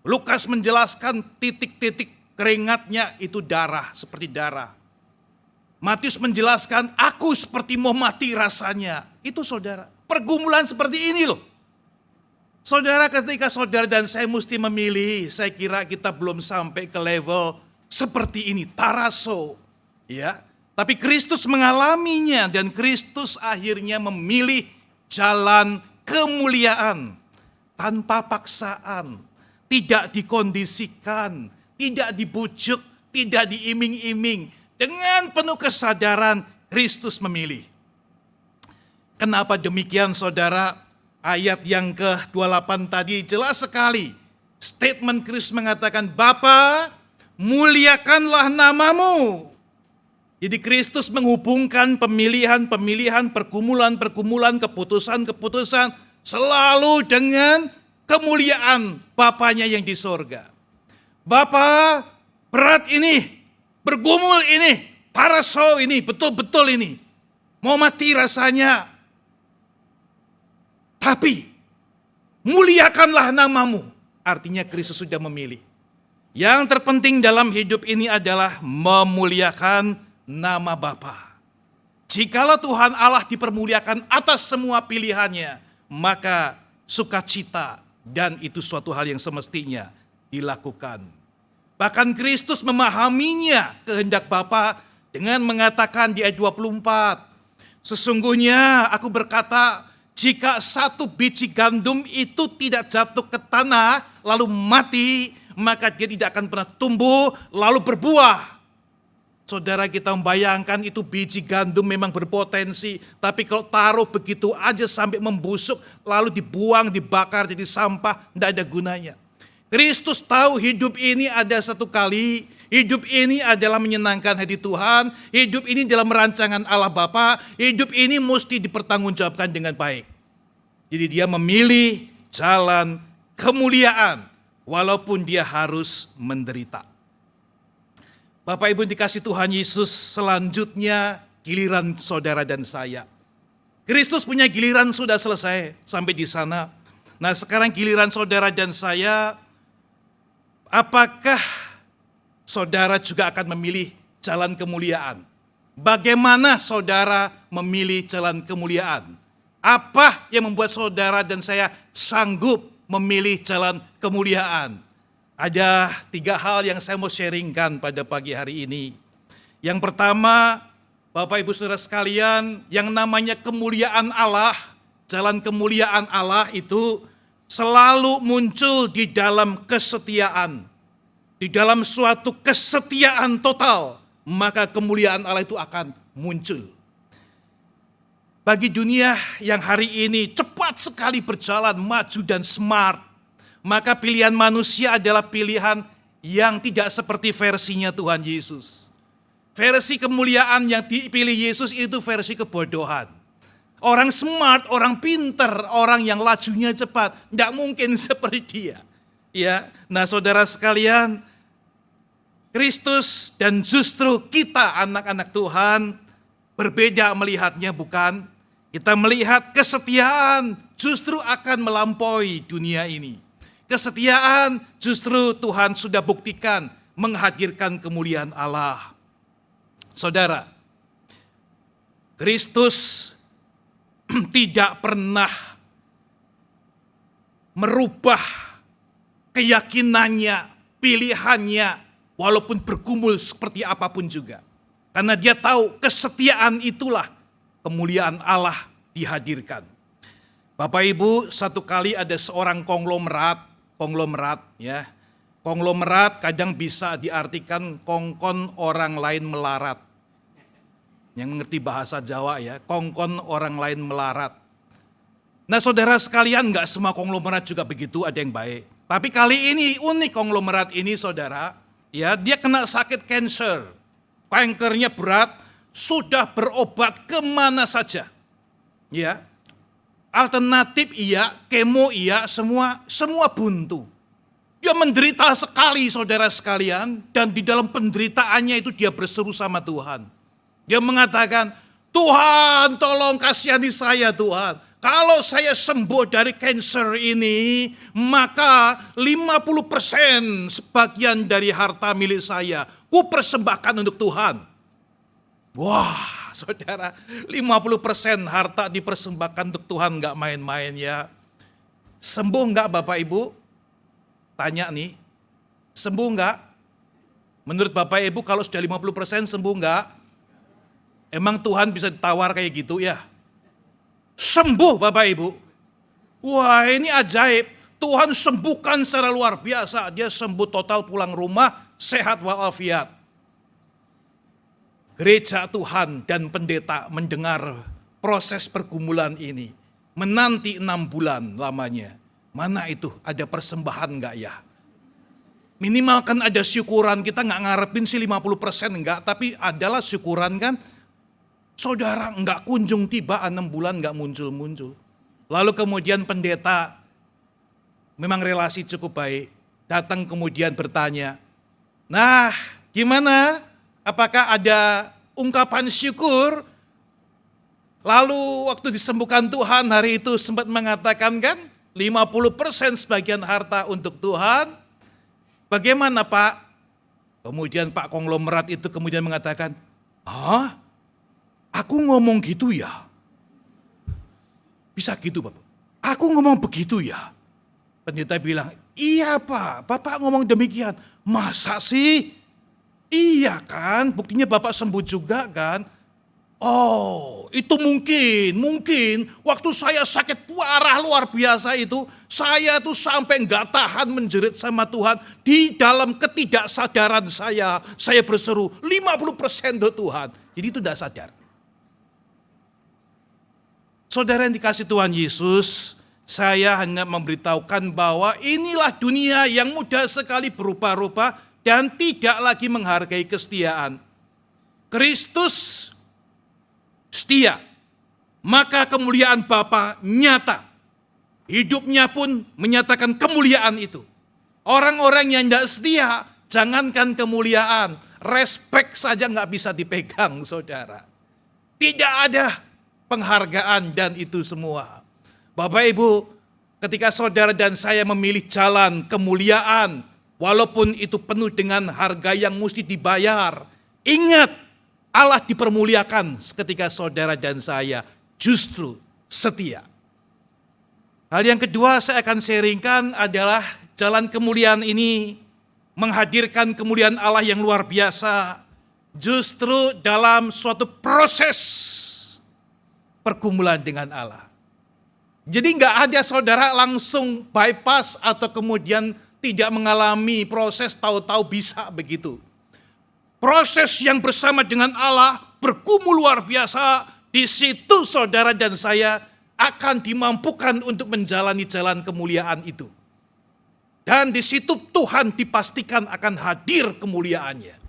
Lukas menjelaskan titik-titik keringatnya itu darah, seperti darah. Matius menjelaskan, aku seperti mau mati rasanya. Itu saudara, pergumulan seperti ini loh. Saudara, ketika saudara dan saya mesti memilih, saya kira kita belum sampai ke level seperti ini, taraso. Ya, tapi Kristus mengalaminya dan Kristus akhirnya memilih jalan kemuliaan tanpa paksaan, tidak dikondisikan, tidak dibujuk, tidak diiming-iming. Dengan penuh kesadaran Kristus memilih. Kenapa demikian saudara? Ayat yang ke-28 tadi jelas sekali. Statement Kristus mengatakan, Bapa, muliakanlah namamu. Jadi Kristus menghubungkan pemilihan-pemilihan, pergumulan-pergumulan, keputusan-keputusan selalu dengan kemuliaan Bapanya yang di sorga. Bapa, berat ini, bergumul ini, taraso ini, betul-betul ini. Mau mati rasanya. Tapi, muliakanlah namamu. Artinya Kristus sudah memilih. Yang terpenting dalam hidup ini adalah memuliakan nama Bapa. Jikalau Tuhan Allah dipermuliakan atas semua pilihannya, maka sukacita dan itu suatu hal yang semestinya dilakukan. Bahkan Kristus memahaminya kehendak Bapa dengan mengatakan di ayat 24, sesungguhnya aku berkata, jika satu biji gandum itu tidak jatuh ke tanah lalu mati, maka dia tidak akan pernah tumbuh lalu berbuah. Saudara, kita membayangkan itu biji gandum memang berpotensi, tapi kalau taruh begitu aja sampai membusuk lalu dibuang, dibakar jadi sampah, tidak ada gunanya. Kristus tahu hidup ini ada satu kali, hidup ini adalah menyenangkan hati Tuhan, hidup ini dalam rancangan Allah Bapa, hidup ini mesti dipertanggungjawabkan dengan baik. Jadi dia memilih jalan kemuliaan walaupun dia harus menderita. Bapak Ibu dikasih Tuhan Yesus, selanjutnya giliran saudara dan saya. Kristus punya giliran sudah selesai sampai di sana. Nah sekarang giliran saudara dan saya. Apakah saudara juga akan memilih jalan kemuliaan? Bagaimana saudara memilih jalan kemuliaan? Apa yang membuat saudara dan saya sanggup memilih jalan kemuliaan? Ada 3 hal yang saya mau sharingkan pada pagi hari ini. Yang pertama, Bapak Ibu Saudara sekalian, yang namanya kemuliaan Allah, jalan kemuliaan Allah itu selalu muncul di dalam kesetiaan. Di dalam suatu kesetiaan total, maka kemuliaan Allah itu akan muncul. Bagi dunia yang hari ini cepat sekali berjalan, maju dan smart, maka pilihan manusia adalah pilihan yang tidak seperti versinya Tuhan Yesus. Versi kemuliaan yang dipilih Yesus itu versi kebodohan. Orang smart, orang pinter, orang yang lajunya cepat, tidak mungkin seperti dia. Ya, nah saudara sekalian, Kristus dan justru kita anak-anak Tuhan berbeda melihatnya, bukan? Kita melihat kesetiaan justru akan melampaui dunia ini. Kesetiaan justru Tuhan sudah buktikan menghadirkan kemuliaan Allah. Saudara, Kristus tidak pernah merubah keyakinannya, pilihannya, walaupun bergumul seperti apapun juga. Karena dia tahu kesetiaan itulah kemuliaan Allah dihadirkan. Bapak Ibu, satu kali ada seorang konglomerat ya. Konglomerat kadang bisa diartikan kongkon orang lain melarat. Yang mengerti bahasa Jawa ya, kongkon orang lain melarat. Nah saudara sekalian, gak semua konglomerat juga begitu, ada yang baik. Tapi kali ini unik konglomerat ini saudara, ya dia kena sakit cancer. Kankernya berat, sudah berobat kemana saja. Ya, alternatif iya, kemo iya, semua buntu. Dia menderita sekali saudara sekalian, dan di dalam penderitaannya itu dia berseru sama Tuhan. Dia mengatakan, Tuhan tolong kasihani saya Tuhan. Kalau saya sembuh dari cancer ini, maka 50% sebagian dari harta milik saya, ku persembahkan untuk Tuhan. Wah saudara, 50% harta dipersembahkan untuk Tuhan, gak main-main ya. Sembuh gak Bapak Ibu? Tanya nih, sembuh gak? Menurut Bapak Ibu kalau sudah 50% sembuh gak? Emang Tuhan bisa ditawar kayak gitu ya? Sembuh Bapak Ibu. Wah ini ajaib. Tuhan sembuhkan secara luar biasa. Dia sembuh total, pulang rumah, sehat walafiat. Gereja Tuhan dan pendeta mendengar proses pergumulan ini. Menanti 6 bulan lamanya. Mana itu ada persembahan enggak ya? Minimal kan ada syukuran. Kita enggak ngarepin sih 50% enggak. Tapi adalah syukuran kan. Saudara enggak kunjung tiba 6 bulan enggak muncul-muncul. Lalu kemudian pendeta memang relasi cukup baik. Datang kemudian bertanya, nah gimana? Apakah ada ungkapan syukur? Lalu waktu disembuhkan Tuhan hari itu sempat mengatakan kan 50% sebagian harta untuk Tuhan. Bagaimana Pak? Kemudian Pak konglomerat itu kemudian mengatakan, hah? Aku ngomong gitu ya? Bisa gitu Bapak? Aku ngomong begitu ya? Pendeta bilang, iya Pak, Bapak ngomong demikian. Masa sih? Iya kan, buktinya Bapak sembuh juga kan? Oh, itu mungkin waktu saya sakit parah luar biasa itu, saya tuh sampai nggak tahan menjerit sama Tuhan. Di dalam ketidaksadaran saya berseru 50% untuk Tuhan. Jadi itu tidak sadar. Saudara yang dikasih Tuhan Yesus, saya hanya memberitahukan bahwa inilah dunia yang mudah sekali berubah-ubah dan tidak lagi menghargai kesetiaan. Kristus setia, maka kemuliaan Bapa nyata. Hidupnya pun menyatakan kemuliaan itu. Orang-orang yang tidak setia, jangankan kemuliaan, respek saja nggak bisa dipegang saudara. Tidak ada penghargaan dan itu semua. Bapak Ibu, ketika saudara dan saya memilih jalan kemuliaan, walaupun itu penuh dengan harga yang mesti dibayar, ingat Allah dipermuliakan ketika saudara dan saya justru setia. Hal yang kedua saya akan sharingkan adalah jalan kemuliaan ini menghadirkan kemuliaan Allah yang luar biasa justru dalam suatu proses pergumulan dengan Allah. Jadi enggak ada saudara langsung bypass atau kemudian tidak mengalami proses tahu-tahu bisa begitu. Proses yang bersama dengan Allah bergumul luar biasa, di situ saudara dan saya akan dimampukan untuk menjalani jalan kemuliaan itu. Dan di situ Tuhan dipastikan akan hadir kemuliaannya.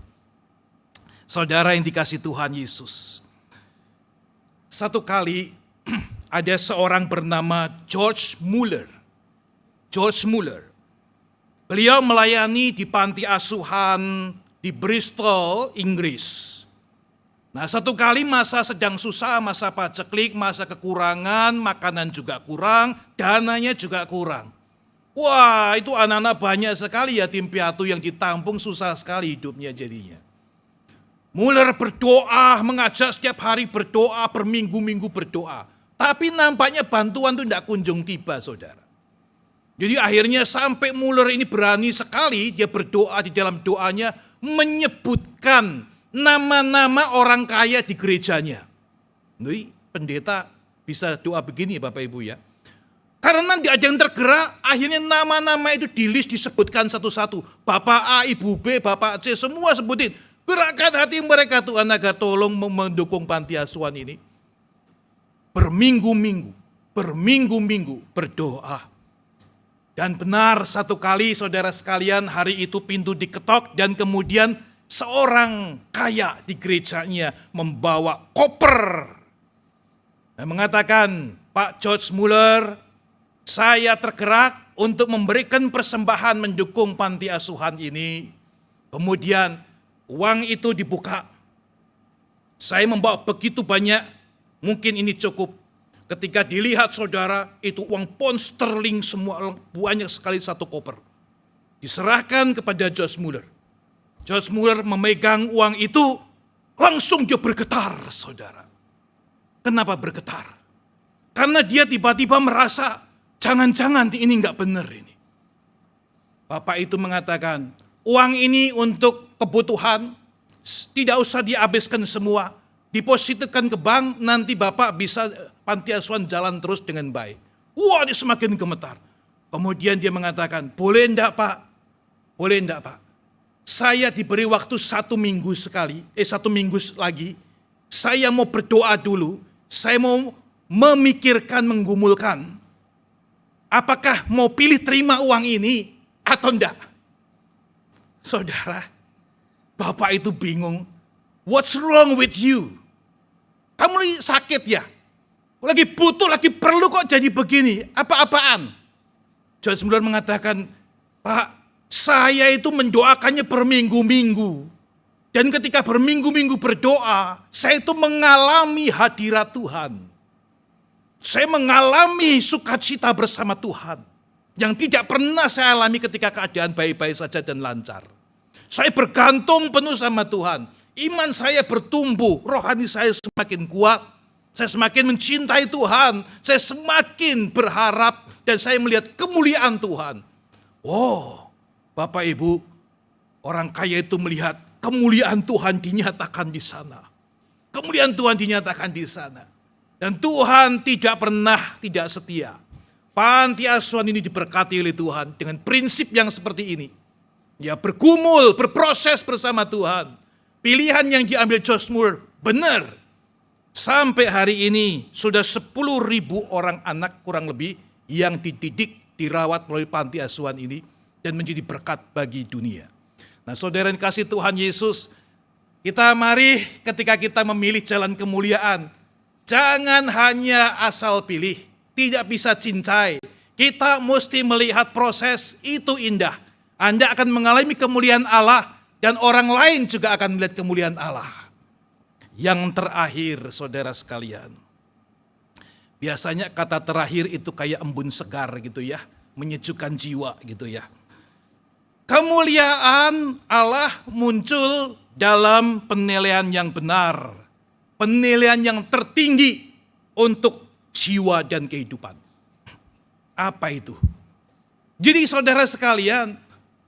Saudara yang dikasih Tuhan Yesus. Satu kali ada seorang bernama George Muller. George Muller. Beliau melayani di panti asuhan di Bristol, Inggris. Nah, satu kali masa sedang susah, masa paceklik, masa kekurangan, makanan juga kurang, dananya juga kurang. Wah, itu anak-anak banyak sekali yatim piatu yang ditampung, susah sekali hidupnya jadinya. Muller berdoa, mengajak setiap hari berdoa, berminggu-minggu berdoa. Tapi nampaknya bantuan itu tidak kunjung tiba, saudara. Jadi akhirnya sampai Muller ini berani sekali, dia berdoa di dalam doanya, menyebutkan nama-nama orang kaya di gerejanya. pendeta bisa doa begini Bapak Ibu ya. Karena tidak ada yang tergerak, akhirnya nama-nama itu di list disebutkan satu-satu. Bapak A, Ibu B, Bapak C, semua sebutin. Gerakkan hati mereka Tuhan agar tolong mendukung panti asuhan ini. Berminggu-minggu berdoa. Dan benar satu kali saudara sekalian, hari itu pintu diketok dan kemudian seorang kaya di gerejanya membawa koper. Dan mengatakan, Pak George Muller, saya tergerak untuk memberikan persembahan mendukung panti asuhan ini. Kemudian uang itu dibuka. Saya membawa begitu banyak, mungkin ini cukup. Ketika dilihat saudara, itu uang pound sterling semua, banyak sekali satu koper. Diserahkan kepada George Muller. George Muller memegang uang itu, langsung dia bergetar saudara. Kenapa bergetar? Karena dia tiba-tiba merasa, jangan-jangan ini enggak benar ini. Bapak itu mengatakan, uang ini untuk kebutuhan, tidak usah dihabiskan semua. Depositkan ke bank, nanti Bapak bisa panti asuhan jalan terus dengan baik. Wah, dia semakin gemetar. Kemudian dia mengatakan, boleh enggak Pak? Boleh enggak Pak? Saya diberi waktu 1 minggu sekali, 1 minggu lagi. Saya mau berdoa dulu, saya mau memikirkan, menggumulkan. Apakah mau pilih terima uang ini atau enggak? Saudara, Bapak itu bingung. What's wrong with you? Kamu lagi sakit ya? Lagi butuh, lagi perlu kok jadi begini? Apa-apaan? George Muller mengatakan, Pak, saya itu mendoakannya berminggu-minggu. Dan ketika berminggu-minggu berdoa, saya itu mengalami hadirat Tuhan. Saya mengalami sukacita bersama Tuhan. Yang tidak pernah saya alami ketika keadaan baik-baik saja dan lancar. Saya bergantung penuh sama Tuhan. Iman saya bertumbuh, rohani saya semakin kuat. Saya semakin mencintai Tuhan. Saya semakin berharap dan saya melihat kemuliaan Tuhan. Oh, Bapak Ibu, orang kaya itu melihat kemuliaan Tuhan dinyatakan di sana. Kemuliaan Tuhan dinyatakan di sana. Dan Tuhan tidak pernah tidak setia. Panti asuhan ini diberkati oleh Tuhan dengan prinsip yang seperti ini. Ya, bergumul, berproses bersama Tuhan. Pilihan yang diambil George Muller benar. Sampai hari ini sudah 10.000 orang anak kurang lebih yang dididik, dirawat melalui panti asuhan ini dan menjadi berkat bagi dunia. Nah, saudara yang kasih Tuhan Yesus, kita mari ketika kita memilih jalan kemuliaan, jangan hanya asal pilih, tidak bisa cincai. Kita mesti melihat proses itu indah. Anda akan mengalami kemuliaan Allah dan orang lain juga akan melihat kemuliaan Allah. Yang terakhir, saudara sekalian. Biasanya kata terakhir itu kayak embun segar gitu ya, menyejukkan jiwa gitu ya. Kemuliaan Allah muncul dalam penilaian yang benar. Penilaian yang tertinggi untuk jiwa dan kehidupan. Apa itu? Jadi saudara sekalian,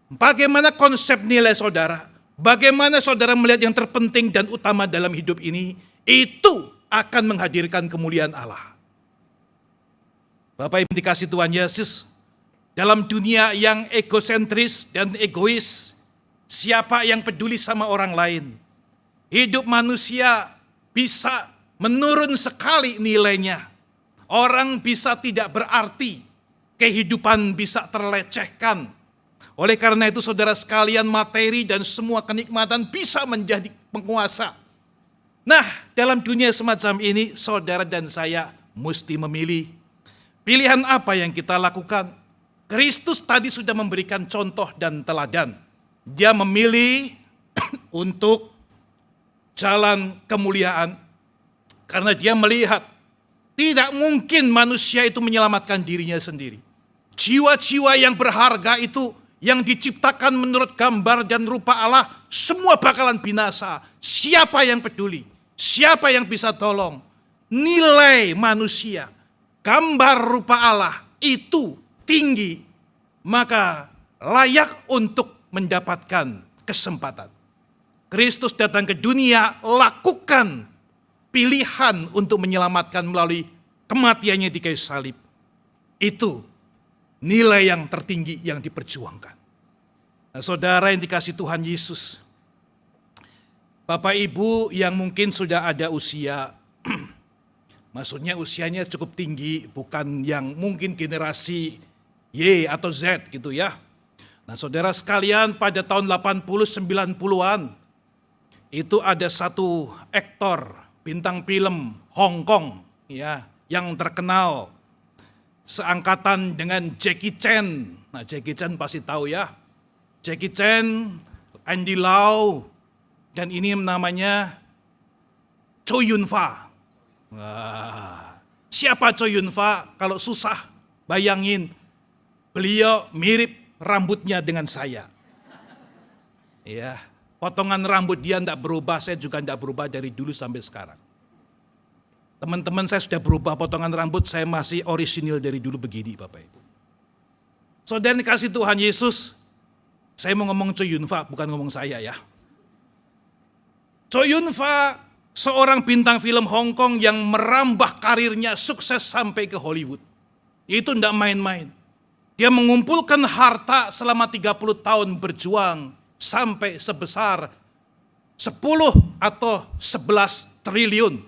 bagaimana konsep nilai saudara? Bagaimana saudara melihat yang terpenting dan utama dalam hidup ini? Itu akan menghadirkan kemuliaan Allah. Bapak Ibu dikasih Tuhan Yesus, dalam dunia yang egosentris dan egois, siapa yang peduli sama orang lain? Hidup manusia bisa menurun sekali nilainya. Orang bisa tidak berarti, kehidupan bisa terlecehkan. Oleh karena itu saudara sekalian, materi dan semua kenikmatan bisa menjadi penguasa. Nah, dalam dunia semacam ini saudara dan saya mesti memilih. Pilihan apa yang kita lakukan? Kristus tadi sudah memberikan contoh dan teladan. Dia memilih untuk jalan kemuliaan karena dia melihat tidak mungkin manusia itu menyelamatkan dirinya sendiri. Jiwa-jiwa yang berharga itu yang diciptakan menurut gambar dan rupa Allah, semua bakalan binasa. Siapa yang peduli? Siapa yang bisa tolong? Nilai manusia, gambar rupa Allah itu tinggi, maka layak untuk mendapatkan kesempatan. Kristus datang ke dunia, lakukan pilihan untuk menyelamatkan melalui kematiannya di kayu salib. Itu nilai yang tertinggi yang diperjuangkan. Nah, saudara yang dikasihi Tuhan Yesus, Bapak Ibu yang mungkin sudah ada usia, maksudnya usianya cukup tinggi, bukan yang mungkin generasi Y atau Z gitu ya. Nah, saudara sekalian, pada tahun 80-90-an itu ada satu aktor bintang film Hong Kong ya yang terkenal seangkatan dengan Jackie Chan. Nah, Jackie Chan pasti tahu ya. Jackie Chan, Andy Lau, dan ini namanya Chow Yun Fat. Siapa Chow Yun Fat? Kalau susah bayangin, beliau mirip rambutnya dengan saya. Ya, potongan rambut dia tidak berubah, saya juga tidak berubah dari dulu sampai sekarang. Teman-teman saya sudah berubah potongan rambut, saya masih orisinil dari dulu begini Bapak Ibu. Saudara dikasih Tuhan Yesus, saya mau ngomong Chow Yun Fat, bukan ngomong saya ya. Chow Yun Fat, seorang bintang film Hong Kong yang merambah karirnya sukses sampai ke Hollywood. Itu tidak main-main. Dia mengumpulkan harta selama 30 tahun berjuang sampai sebesar 10 atau 11 triliun.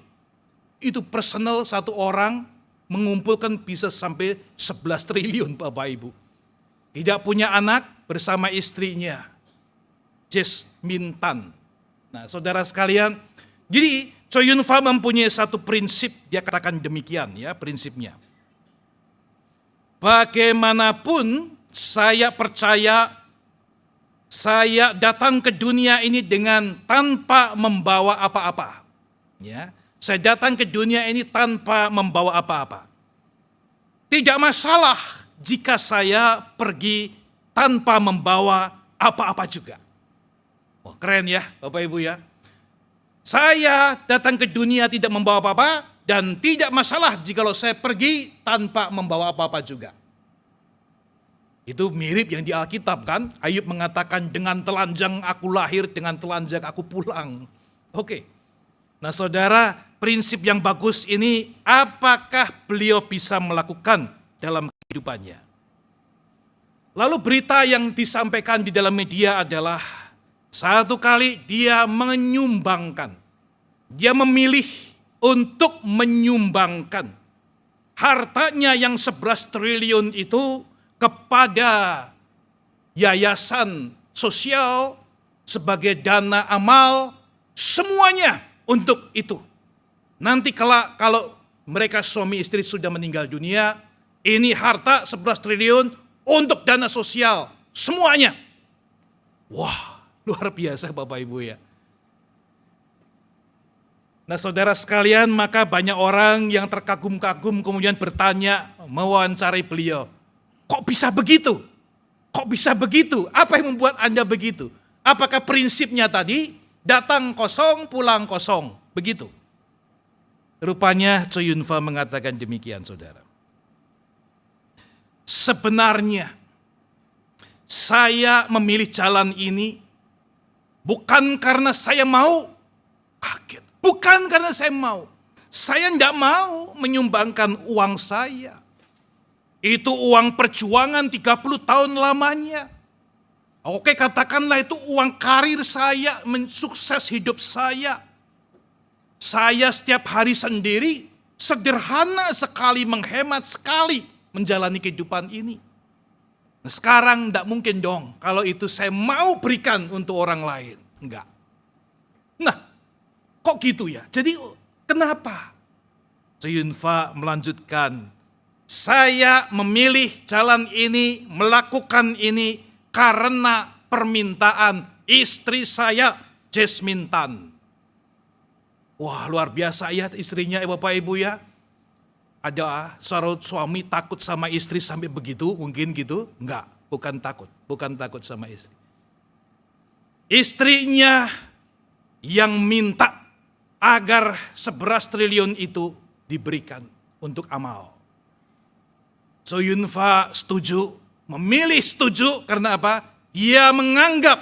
Itu personal satu orang mengumpulkan bisa sampai 11 triliun Bapak Ibu. Tidak punya anak bersama istrinya, Jasmine Tan. Nah, saudara sekalian, jadi Chow Yun Fat mempunyai satu prinsip, dia katakan demikian ya prinsipnya. Bagaimanapun saya percaya saya datang ke dunia ini dengan tanpa membawa apa-apa. Ya, saya datang ke dunia ini tanpa membawa apa-apa. Tidak masalah jika saya pergi tanpa membawa apa-apa juga. Oh, keren ya Bapak Ibu ya. Saya datang ke dunia tidak membawa apa-apa dan tidak masalah jikalau saya pergi tanpa membawa apa-apa juga. Itu mirip yang di Alkitab kan. Ayub mengatakan dengan telanjang aku lahir, dengan telanjang aku pulang. Oke. Nah saudara, prinsip yang bagus ini apakah beliau bisa melakukan dalam kehidupannya? Lalu berita yang disampaikan di dalam media adalah satu kali dia menyumbangkan. Dia memilih untuk menyumbangkan hartanya yang 11 triliun itu kepada yayasan sosial sebagai dana amal, semuanya untuk itu. Nanti kalau mereka suami istri sudah meninggal dunia, ini harta 11 triliun untuk dana sosial, semuanya. Wah, luar biasa Bapak Ibu ya. Nah saudara sekalian, maka banyak orang yang terkagum-kagum kemudian bertanya, mewawancarai beliau. Kok bisa begitu? Kok bisa begitu? Apa yang membuat Anda begitu? Apakah prinsipnya tadi datang kosong, pulang kosong? Begitu. Rupanya Chow Yun Fat mengatakan demikian saudara. Sebenarnya saya memilih jalan ini bukan karena saya mau, kaget. Bukan karena saya mau. Saya tidak mau menyumbangkan uang saya. Itu uang perjuangan 30 tahun lamanya. Oke, katakanlah itu uang karir saya, sukses hidup saya. Saya setiap hari sendiri, sederhana sekali, menghemat sekali menjalani kehidupan ini. Nah, sekarang tidak mungkin dong kalau itu saya mau berikan untuk orang lain. Enggak. Nah, kok gitu ya? Jadi kenapa? Chow Yun Fat melanjutkan, saya memilih jalan ini, melakukan ini karena permintaan istri saya, Jasmine Tan. Wah, luar biasa ya istrinya Bapak Ibu ya. Ada seorang suami takut sama istri sampai begitu, mungkin gitu? Enggak, bukan takut sama istri. Istrinya yang minta agar 11 triliun itu diberikan untuk amal. Chow Yun Fat setuju, memilih setuju karena apa? Dia menganggap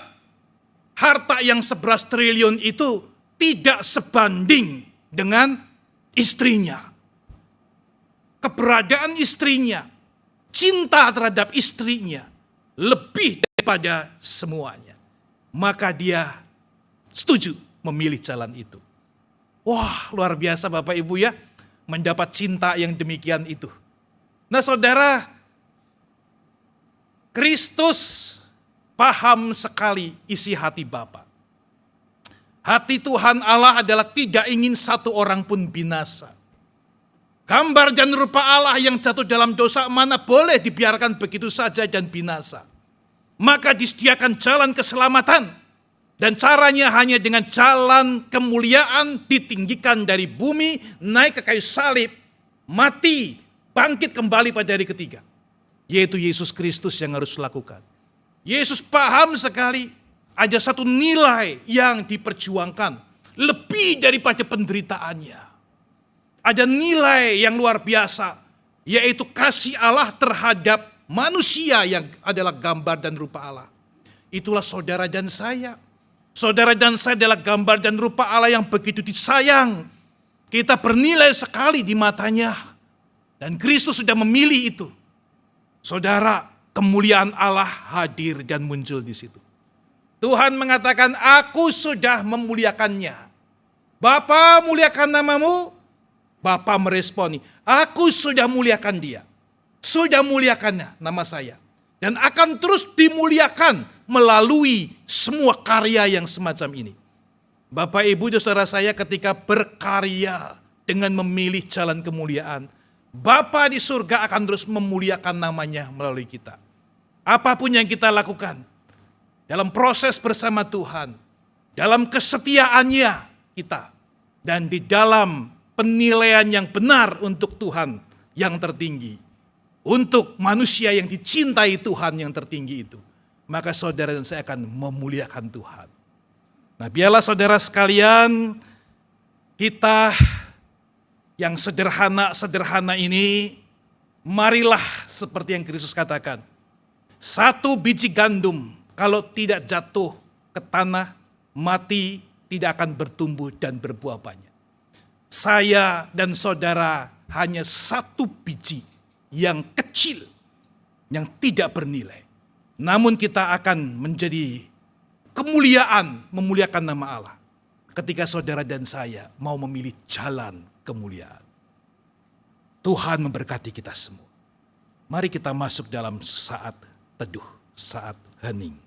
harta yang 11 triliun itu tidak sebanding dengan istrinya. Keberadaan istrinya, cinta terhadap istrinya lebih daripada semuanya. Maka dia setuju memilih jalan itu. Wah, luar biasa Bapak Ibu ya, mendapat cinta yang demikian itu. Nah saudara, Kristus paham sekali isi hati Bapa. Hati Tuhan Allah adalah tidak ingin satu orang pun binasa. Gambar dan rupa Allah yang jatuh dalam dosa mana boleh dibiarkan begitu saja dan binasa. Maka disediakan jalan keselamatan. Dan caranya hanya dengan jalan kemuliaan, ditinggikan dari bumi, naik ke kayu salib, mati, bangkit kembali pada hari ketiga. Yaitu Yesus Kristus yang harus lakukan. Yesus paham sekali ada satu nilai yang diperjuangkan lebih daripada penderitaannya. Ada nilai yang luar biasa, yaitu kasih Allah terhadap manusia yang adalah gambar dan rupa Allah. Itulah saudara dan saya. Saudara dan saya adalah gambar dan rupa Allah yang begitu disayang. Kita bernilai sekali di matanya. Dan Kristus sudah memilih itu. Saudara, kemuliaan Allah hadir dan muncul di situ. Tuhan mengatakan, aku sudah memuliakannya. Bapa, muliakan namamu. Bapa meresponi, aku sudah muliakan dia. Sudah muliakannya nama saya. Dan akan terus dimuliakan melalui semua karya yang semacam ini. Bapak Ibu dan saudara saya ketika berkarya dengan memilih jalan kemuliaan, Bapa di surga akan terus memuliakan namanya melalui kita. Apapun yang kita lakukan, dalam proses bersama Tuhan, dalam kesetiaannya kita, dan di dalam penilaian yang benar untuk Tuhan yang tertinggi. Untuk manusia yang dicintai Tuhan yang tertinggi itu. Maka saudara dan saya akan memuliakan Tuhan. Nah biarlah saudara sekalian, kita yang sederhana-sederhana ini, marilah seperti yang Kristus katakan. Satu biji gandum kalau tidak jatuh ke tanah, mati, tidak akan bertumbuh dan berbuah banyak. Saya dan saudara hanya satu biji yang kecil, yang tidak bernilai. Namun kita akan menjadi kemuliaan, memuliakan nama Allah. Ketika saudara dan saya mau memilih jalan kemuliaan. Tuhan memberkati kita semua. Mari kita masuk dalam saat teduh, saat hening.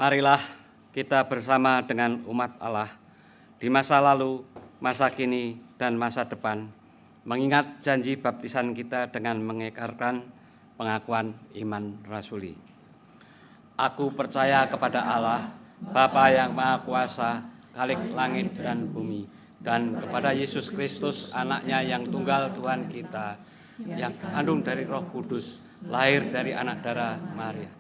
Marilah kita bersama dengan umat Allah di masa lalu, masa kini, dan masa depan, mengingat janji baptisan kita dengan mengekarkan pengakuan iman rasuli. Aku percaya kepada Allah, Bapa yang Maha Kuasa, Khalik langit dan bumi, dan kepada Yesus Kristus, anaknya yang tunggal Tuhan kita, yang kandung dari Roh Kudus, lahir dari anak darah Maria,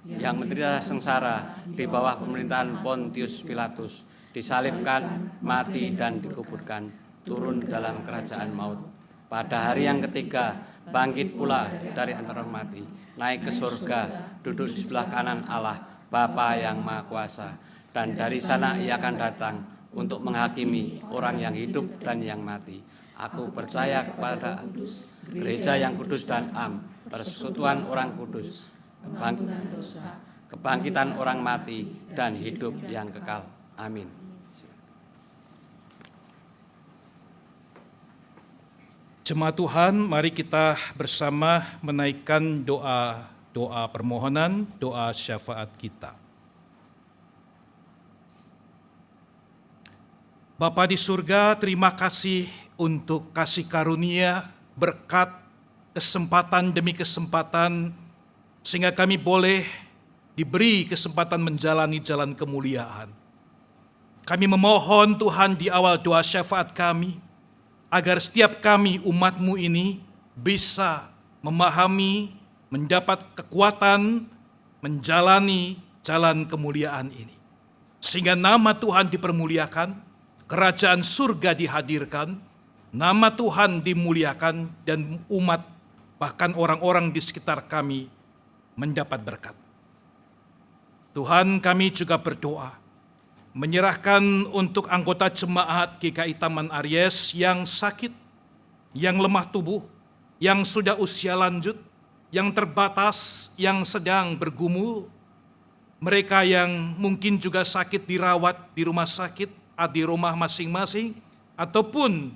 yang menderita sengsara di bawah pemerintahan Pontius Pilatus, disalibkan, mati dan dikuburkan, turun dalam kerajaan maut. Pada hari yang ketiga, bangkit pula dari antara mati, naik ke surga, duduk di sebelah kanan Allah, Bapa yang Maha Kuasa, dan dari sana Ia akan datang untuk menghakimi orang yang hidup dan yang mati. Aku percaya kepada gereja yang kudus dan am, persekutuan orang kudus, kebangkitan orang mati, dan hidup yang kekal. Amin. Jemaat Tuhan, mari kita bersama menaikkan doa permohonan, doa syafaat kita. Bapa di surga, terima kasih untuk kasih karunia, berkat, kesempatan demi kesempatan, sehingga kami boleh diberi kesempatan menjalani jalan kemuliaan. Kami memohon Tuhan di awal doa syafaat kami, agar setiap kami umat-Mu ini bisa memahami, mendapat kekuatan, menjalani jalan kemuliaan ini. Sehingga nama Tuhan dipermuliakan, kerajaan surga dihadirkan, nama Tuhan dimuliakan, dan umat, bahkan orang-orang di sekitar kami mendapat berkat. Tuhan, kami juga berdoa, menyerahkan untuk anggota jemaat GKI Taman Aries yang sakit, yang lemah tubuh, yang sudah usia lanjut, yang terbatas, yang sedang bergumul, mereka yang mungkin juga sakit dirawat di rumah sakit, di rumah masing-masing, ataupun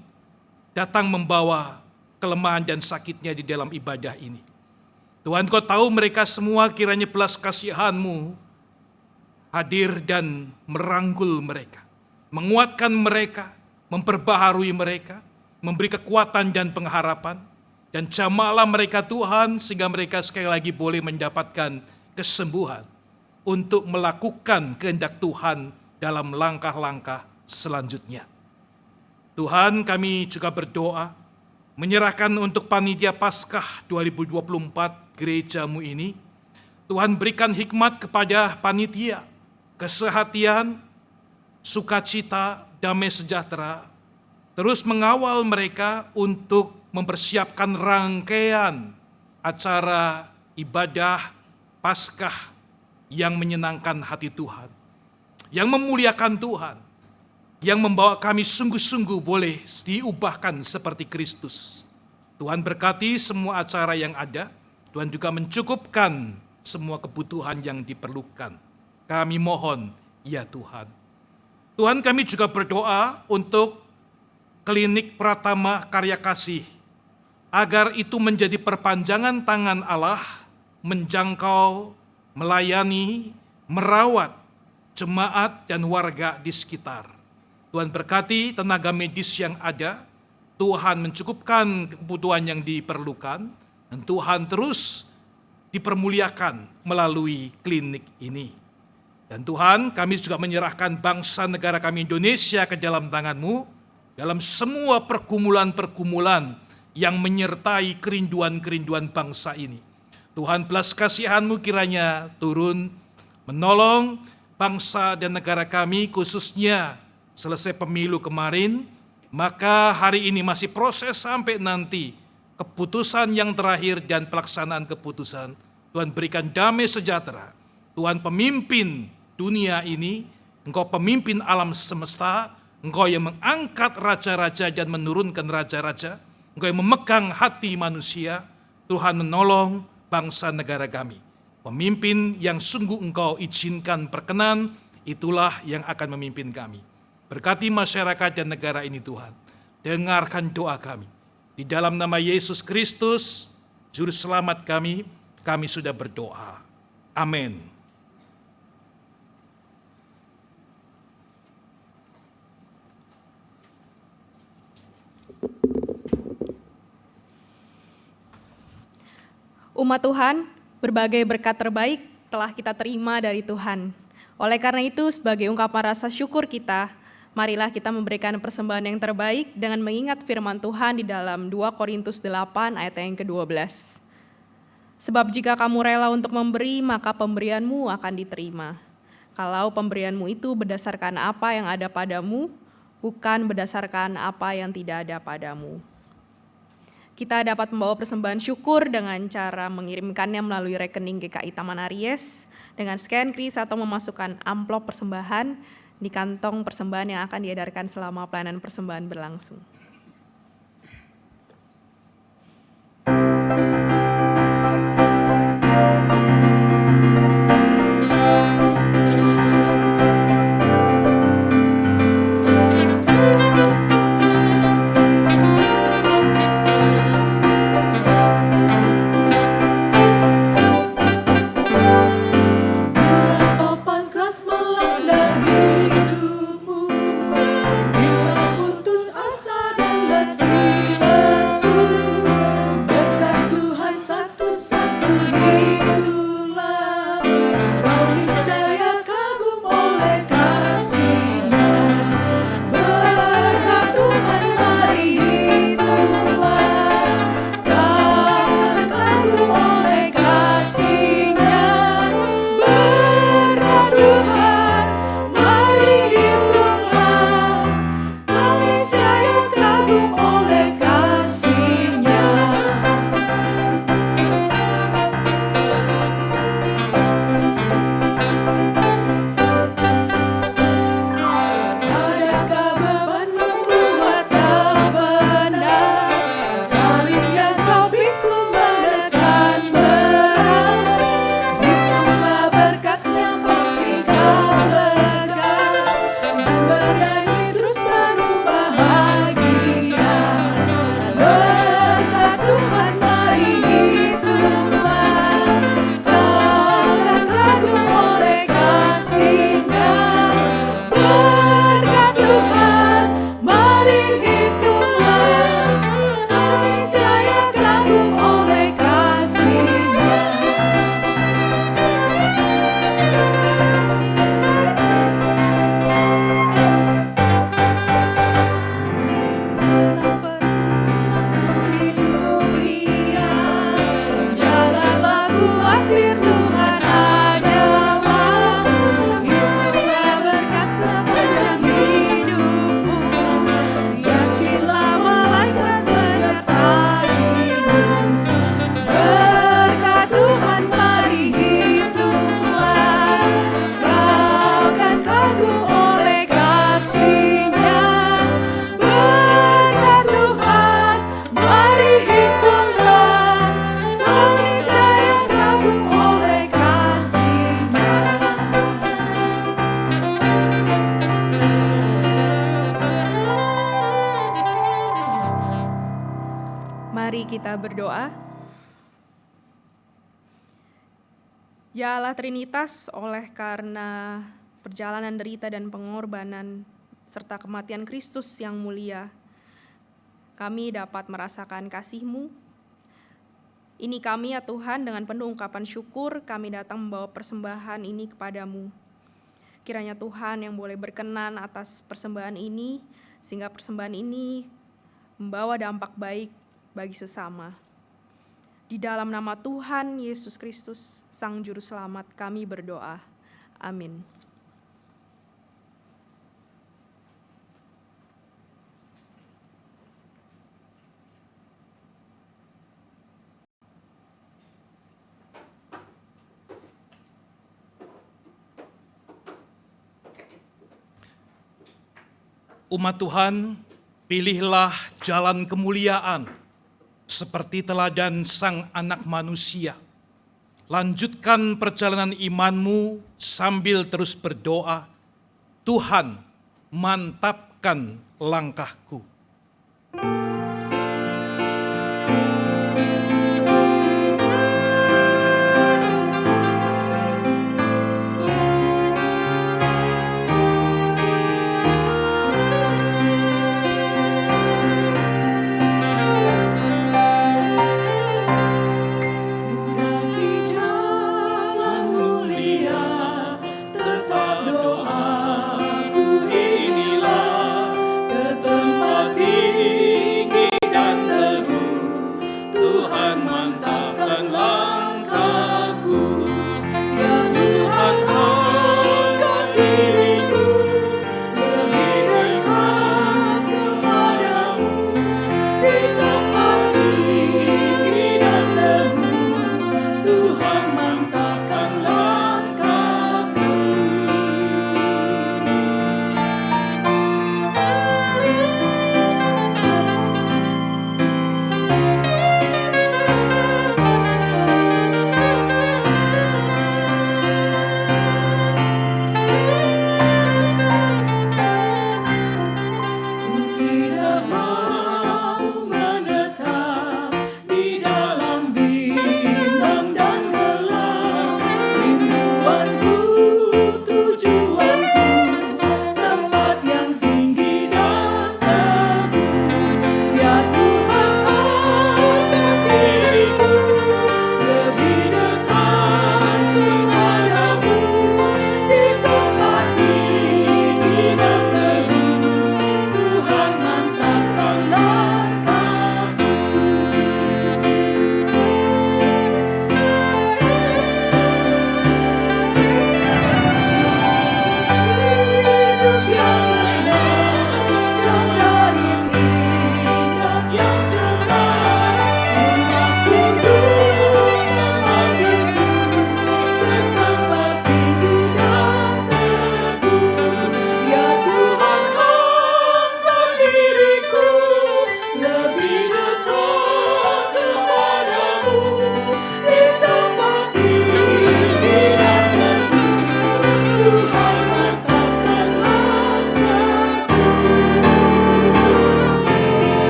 datang membawa kelemahan dan sakitnya di dalam ibadah ini. Tuhan, Kau tahu mereka semua, kiranya belas kasihan-Mu hadir dan merangkul mereka, menguatkan mereka, memperbaharui mereka, memberi kekuatan dan pengharapan, dan jamahlah mereka Tuhan, sehingga mereka sekali lagi boleh mendapatkan kesembuhan untuk melakukan kehendak Tuhan dalam langkah-langkah selanjutnya. Tuhan, kami juga berdoa, menyerahkan untuk Panitia Paskah 2024 gereja-Mu ini. Tuhan, berikan hikmat kepada panitia, kesehatan, sukacita, damai sejahtera, terus mengawal mereka untuk mempersiapkan rangkaian acara ibadah Paskah yang menyenangkan hati Tuhan, yang memuliakan Tuhan, yang membawa kami sungguh-sungguh boleh diubahkan seperti Kristus. Tuhan berkati semua acara yang ada, Tuhan juga mencukupkan semua kebutuhan yang diperlukan. Kami mohon, ya Tuhan. Tuhan, kami juga berdoa untuk klinik Pratama Karya Kasih, agar itu menjadi perpanjangan tangan Allah, menjangkau, melayani, merawat jemaat dan warga di sekitar. Tuhan berkati tenaga medis yang ada, Tuhan mencukupkan kebutuhan yang diperlukan, dan Tuhan terus dipermuliakan melalui klinik ini. Dan Tuhan, kami juga menyerahkan bangsa negara kami Indonesia ke dalam tangan-Mu, dalam semua pergumulan-pergumulan yang menyertai kerinduan-kerinduan bangsa ini. Tuhan, belas kasihan-Mu kiranya turun, menolong bangsa dan negara kami, khususnya selesai pemilu kemarin, maka hari ini masih proses sampai nanti keputusan yang terakhir dan pelaksanaan keputusan. Tuhan, berikan damai sejahtera. Tuhan, pemimpin dunia ini, Engkau pemimpin alam semesta, Engkau yang mengangkat raja-raja dan menurunkan raja-raja, Engkau yang memegang hati manusia. Tuhan, menolong bangsa negara kami. Pemimpin yang sungguh Engkau izinkan perkenan, itulah yang akan memimpin kami. Berkati masyarakat dan negara ini Tuhan. Dengarkan doa kami. Di dalam nama Yesus Kristus, Juru Selamat kami sudah berdoa. Amin. Umat Tuhan, berbagai berkat terbaik telah kita terima dari Tuhan. Oleh karena itu, sebagai ungkapan rasa syukur kita, marilah kita memberikan persembahan yang terbaik dengan mengingat firman Tuhan di dalam 2 Korintus 8 ayat yang ke-12. Sebab jika kamu rela untuk memberi, maka pemberianmu akan diterima. Kalau pemberianmu itu berdasarkan apa yang ada padamu, bukan berdasarkan apa yang tidak ada padamu. Kita dapat membawa persembahan syukur dengan cara mengirimkannya melalui rekening GKI Taman Aries dengan scan kris atau memasukkan amplop persembahan di kantong persembahan yang akan diedarkan selama pelayanan persembahan berlangsung. Tuhan Mari kita berdoa. Ya Allah Trinitas, oleh karena perjalanan derita dan pengorbanan serta kematian Kristus yang mulia, kami dapat merasakan kasih-Mu. Ini kami ya Tuhan, dengan penuh ungkapan syukur kami datang membawa persembahan ini kepadamu. Kiranya Tuhan yang boleh berkenan atas persembahan ini, sehingga persembahan ini membawa dampak baik bagi sesama. Di dalam nama Tuhan Yesus Kristus, Sang Juru Selamat, kami berdoa. Amin. Umat Tuhan, pilihlah jalan kemuliaan seperti teladan Sang Anak Manusia. Lanjutkan perjalanan imanmu sambil terus berdoa, Tuhan, mantapkan langkahku.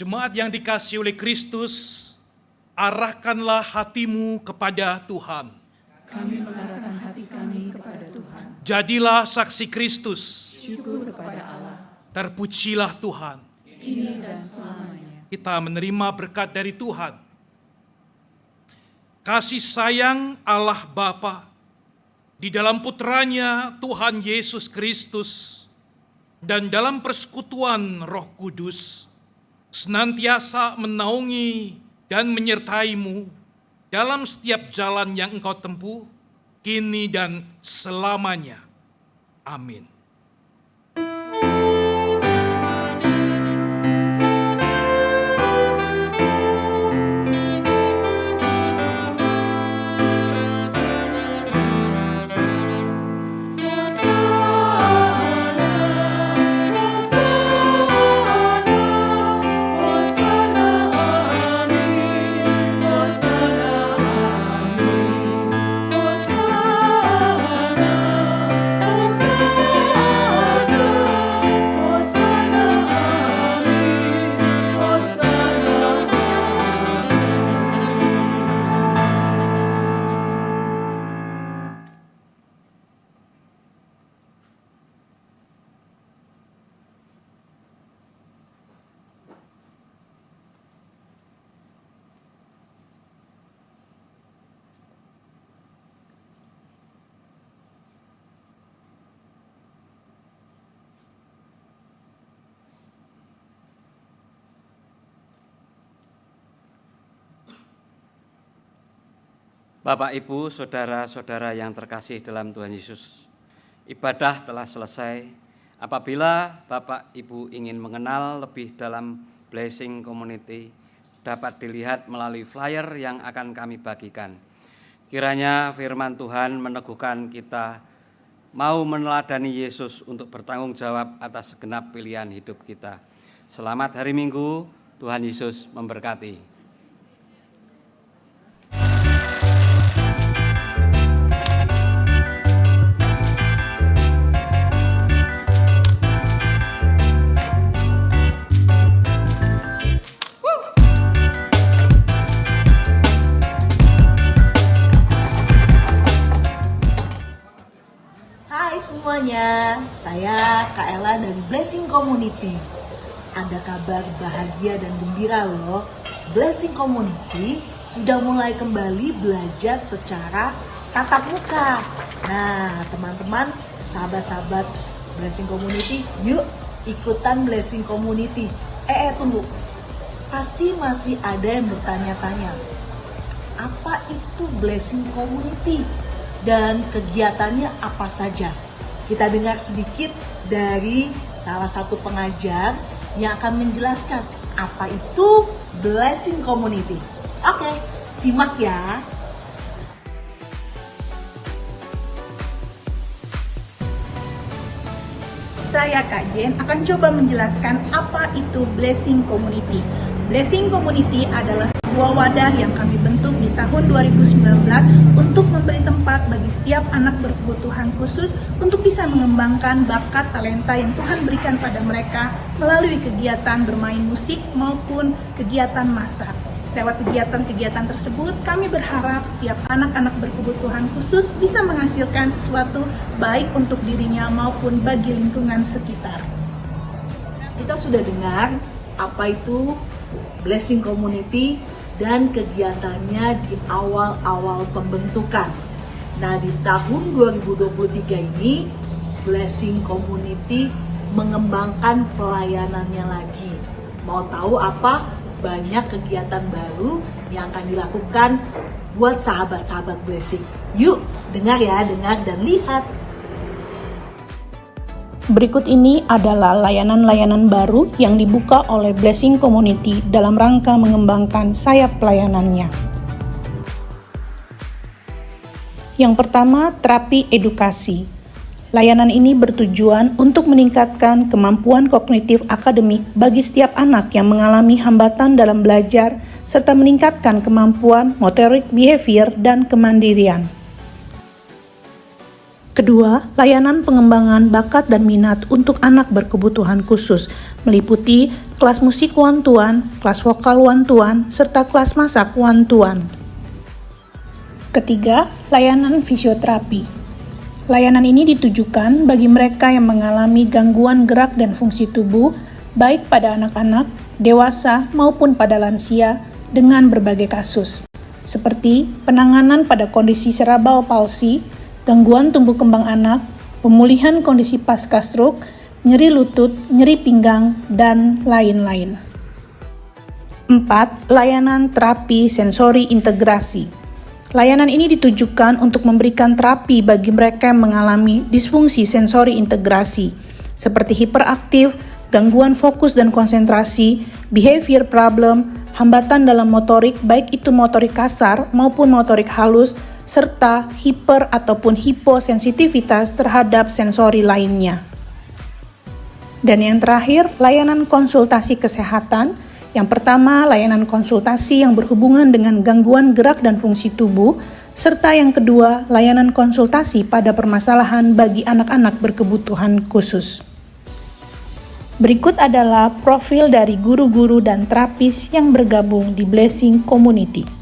Jemaat yang dikasihi oleh Kristus, arahkanlah hatimu kepada Tuhan. Kami mengarahkan hati kami kepada Tuhan. Jadilah saksi Kristus. Syukur kepada Allah. Terpujilah Tuhan. Kini dan selamanya. Kita menerima berkat dari Tuhan. Kasih sayang Allah Bapa di dalam putranya Tuhan Yesus Kristus dan dalam persekutuan Roh Kudus senantiasa menaungi dan menyertaimu dalam setiap jalan yang engkau tempuh, kini dan selamanya. Amin. Hosana, Bapak, Ibu, saudara-saudara yang terkasih dalam Tuhan Yesus, ibadah telah selesai. Apabila Bapak, Ibu ingin mengenal lebih dalam Blessing Community, dapat dilihat melalui flyer yang akan kami bagikan. Kiranya firman Tuhan meneguhkan kita mau meneladani Yesus untuk bertanggung jawab atas segenap pilihan hidup kita. Selamat hari Minggu, Tuhan Yesus memberkati. Semuanya, saya Kak Ella dari Blessing Community. Ada kabar bahagia dan gembira loh. Blessing Community sudah mulai kembali belajar secara tatap muka. Nah, teman-teman, sahabat-sahabat Blessing Community, yuk ikutan Blessing Community. Tunggu. Pasti masih ada yang bertanya-tanya, apa itu Blessing Community dan kegiatannya apa saja? Kita dengar sedikit dari salah satu pengajar yang akan menjelaskan apa itu Blessing Community. Oke, simak ya. Saya Kak Jen akan coba menjelaskan apa itu Blessing Community. Blessing Community adalah sebuah wadah yang kami bentuk di tahun 2019 untuk memberi tempat bagi setiap anak berkebutuhan khusus untuk bisa mengembangkan bakat talenta yang Tuhan berikan pada mereka melalui kegiatan bermain musik maupun kegiatan masak. Lewat kegiatan-kegiatan tersebut, kami berharap setiap anak-anak berkebutuhan khusus bisa menghasilkan sesuatu baik untuk dirinya maupun bagi lingkungan sekitar. Kita sudah dengar apa itu Blessing Community dan kegiatannya di awal-awal pembentukan. Nah, di tahun 2023 ini Blessing Community mengembangkan pelayanannya lagi. Mau tahu apa? Banyak kegiatan baru yang akan dilakukan buat sahabat-sahabat Blessing. Yuk, dengar ya, dengar dan lihat. Berikut ini adalah layanan-layanan baru yang dibuka oleh Blessing Community dalam rangka mengembangkan sayap pelayanannya. Yang pertama, terapi edukasi. Layanan ini bertujuan untuk meningkatkan kemampuan kognitif akademik bagi setiap anak yang mengalami hambatan dalam belajar serta meningkatkan kemampuan motorik behavior dan kemandirian. Kedua, layanan pengembangan bakat dan minat untuk anak berkebutuhan khusus meliputi kelas musik one-to-one, kelas vokal one-to-one, serta kelas masak one-to-one. Ketiga, layanan fisioterapi. Layanan ini ditujukan bagi mereka yang mengalami gangguan gerak dan fungsi tubuh, baik pada anak-anak, dewasa, maupun pada lansia dengan berbagai kasus, seperti penanganan pada kondisi cerebral palsy, gangguan tumbuh kembang anak, pemulihan kondisi pasca stroke, nyeri lutut, nyeri pinggang, dan lain-lain. 4. Layanan terapi sensori integrasi. Layanan ini ditujukan untuk memberikan terapi bagi mereka yang mengalami disfungsi sensori integrasi, seperti hiperaktif, gangguan fokus dan konsentrasi, behavior problem, hambatan dalam motorik baik itu motorik kasar maupun motorik halus, serta hiper ataupun hiposensitivitas terhadap sensori lainnya. Dan yang terakhir, layanan konsultasi kesehatan. Yang pertama, layanan konsultasi yang berhubungan dengan gangguan gerak dan fungsi tubuh, serta yang kedua, layanan konsultasi pada permasalahan bagi anak-anak berkebutuhan khusus. Berikut adalah profil dari guru-guru dan terapis yang bergabung di Blessing Community.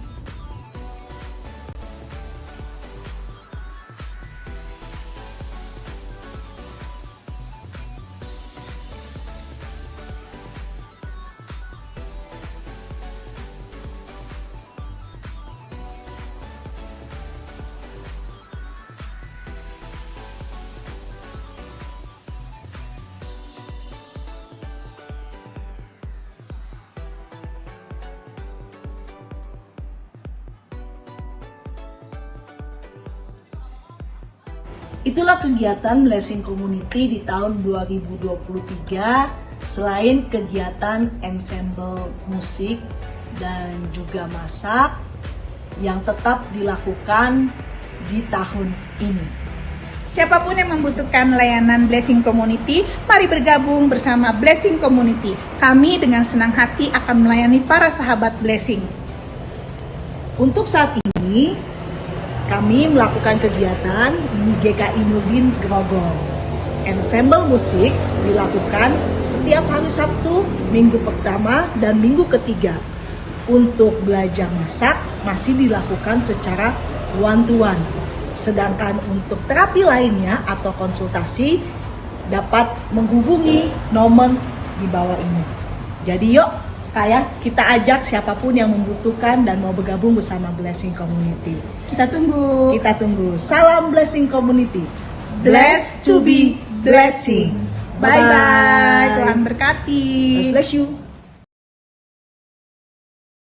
Itulah kegiatan Blessing Community di tahun 2023, selain kegiatan ensemble musik dan juga masak yang tetap dilakukan di tahun ini. Siapapun yang membutuhkan layanan Blessing Community, mari bergabung bersama Blessing Community. Kami dengan senang hati akan melayani para sahabat Blessing. Untuk saat ini, kami melakukan kegiatan di GKI Nurdin Grogol. Ensemble musik dilakukan setiap hari Sabtu, minggu pertama, dan minggu ketiga. Untuk belajar masak masih dilakukan secara one-to-one. Sedangkan untuk terapi lainnya atau konsultasi dapat menghubungi nomor di bawah ini. Jadi yuk, kita ajak siapapun yang membutuhkan dan mau bergabung bersama Blessing Community. Kita tunggu. Kita tunggu. Salam Blessing Community. Blessed to be blessing. Bye-bye. Tuhan berkati. God bless you.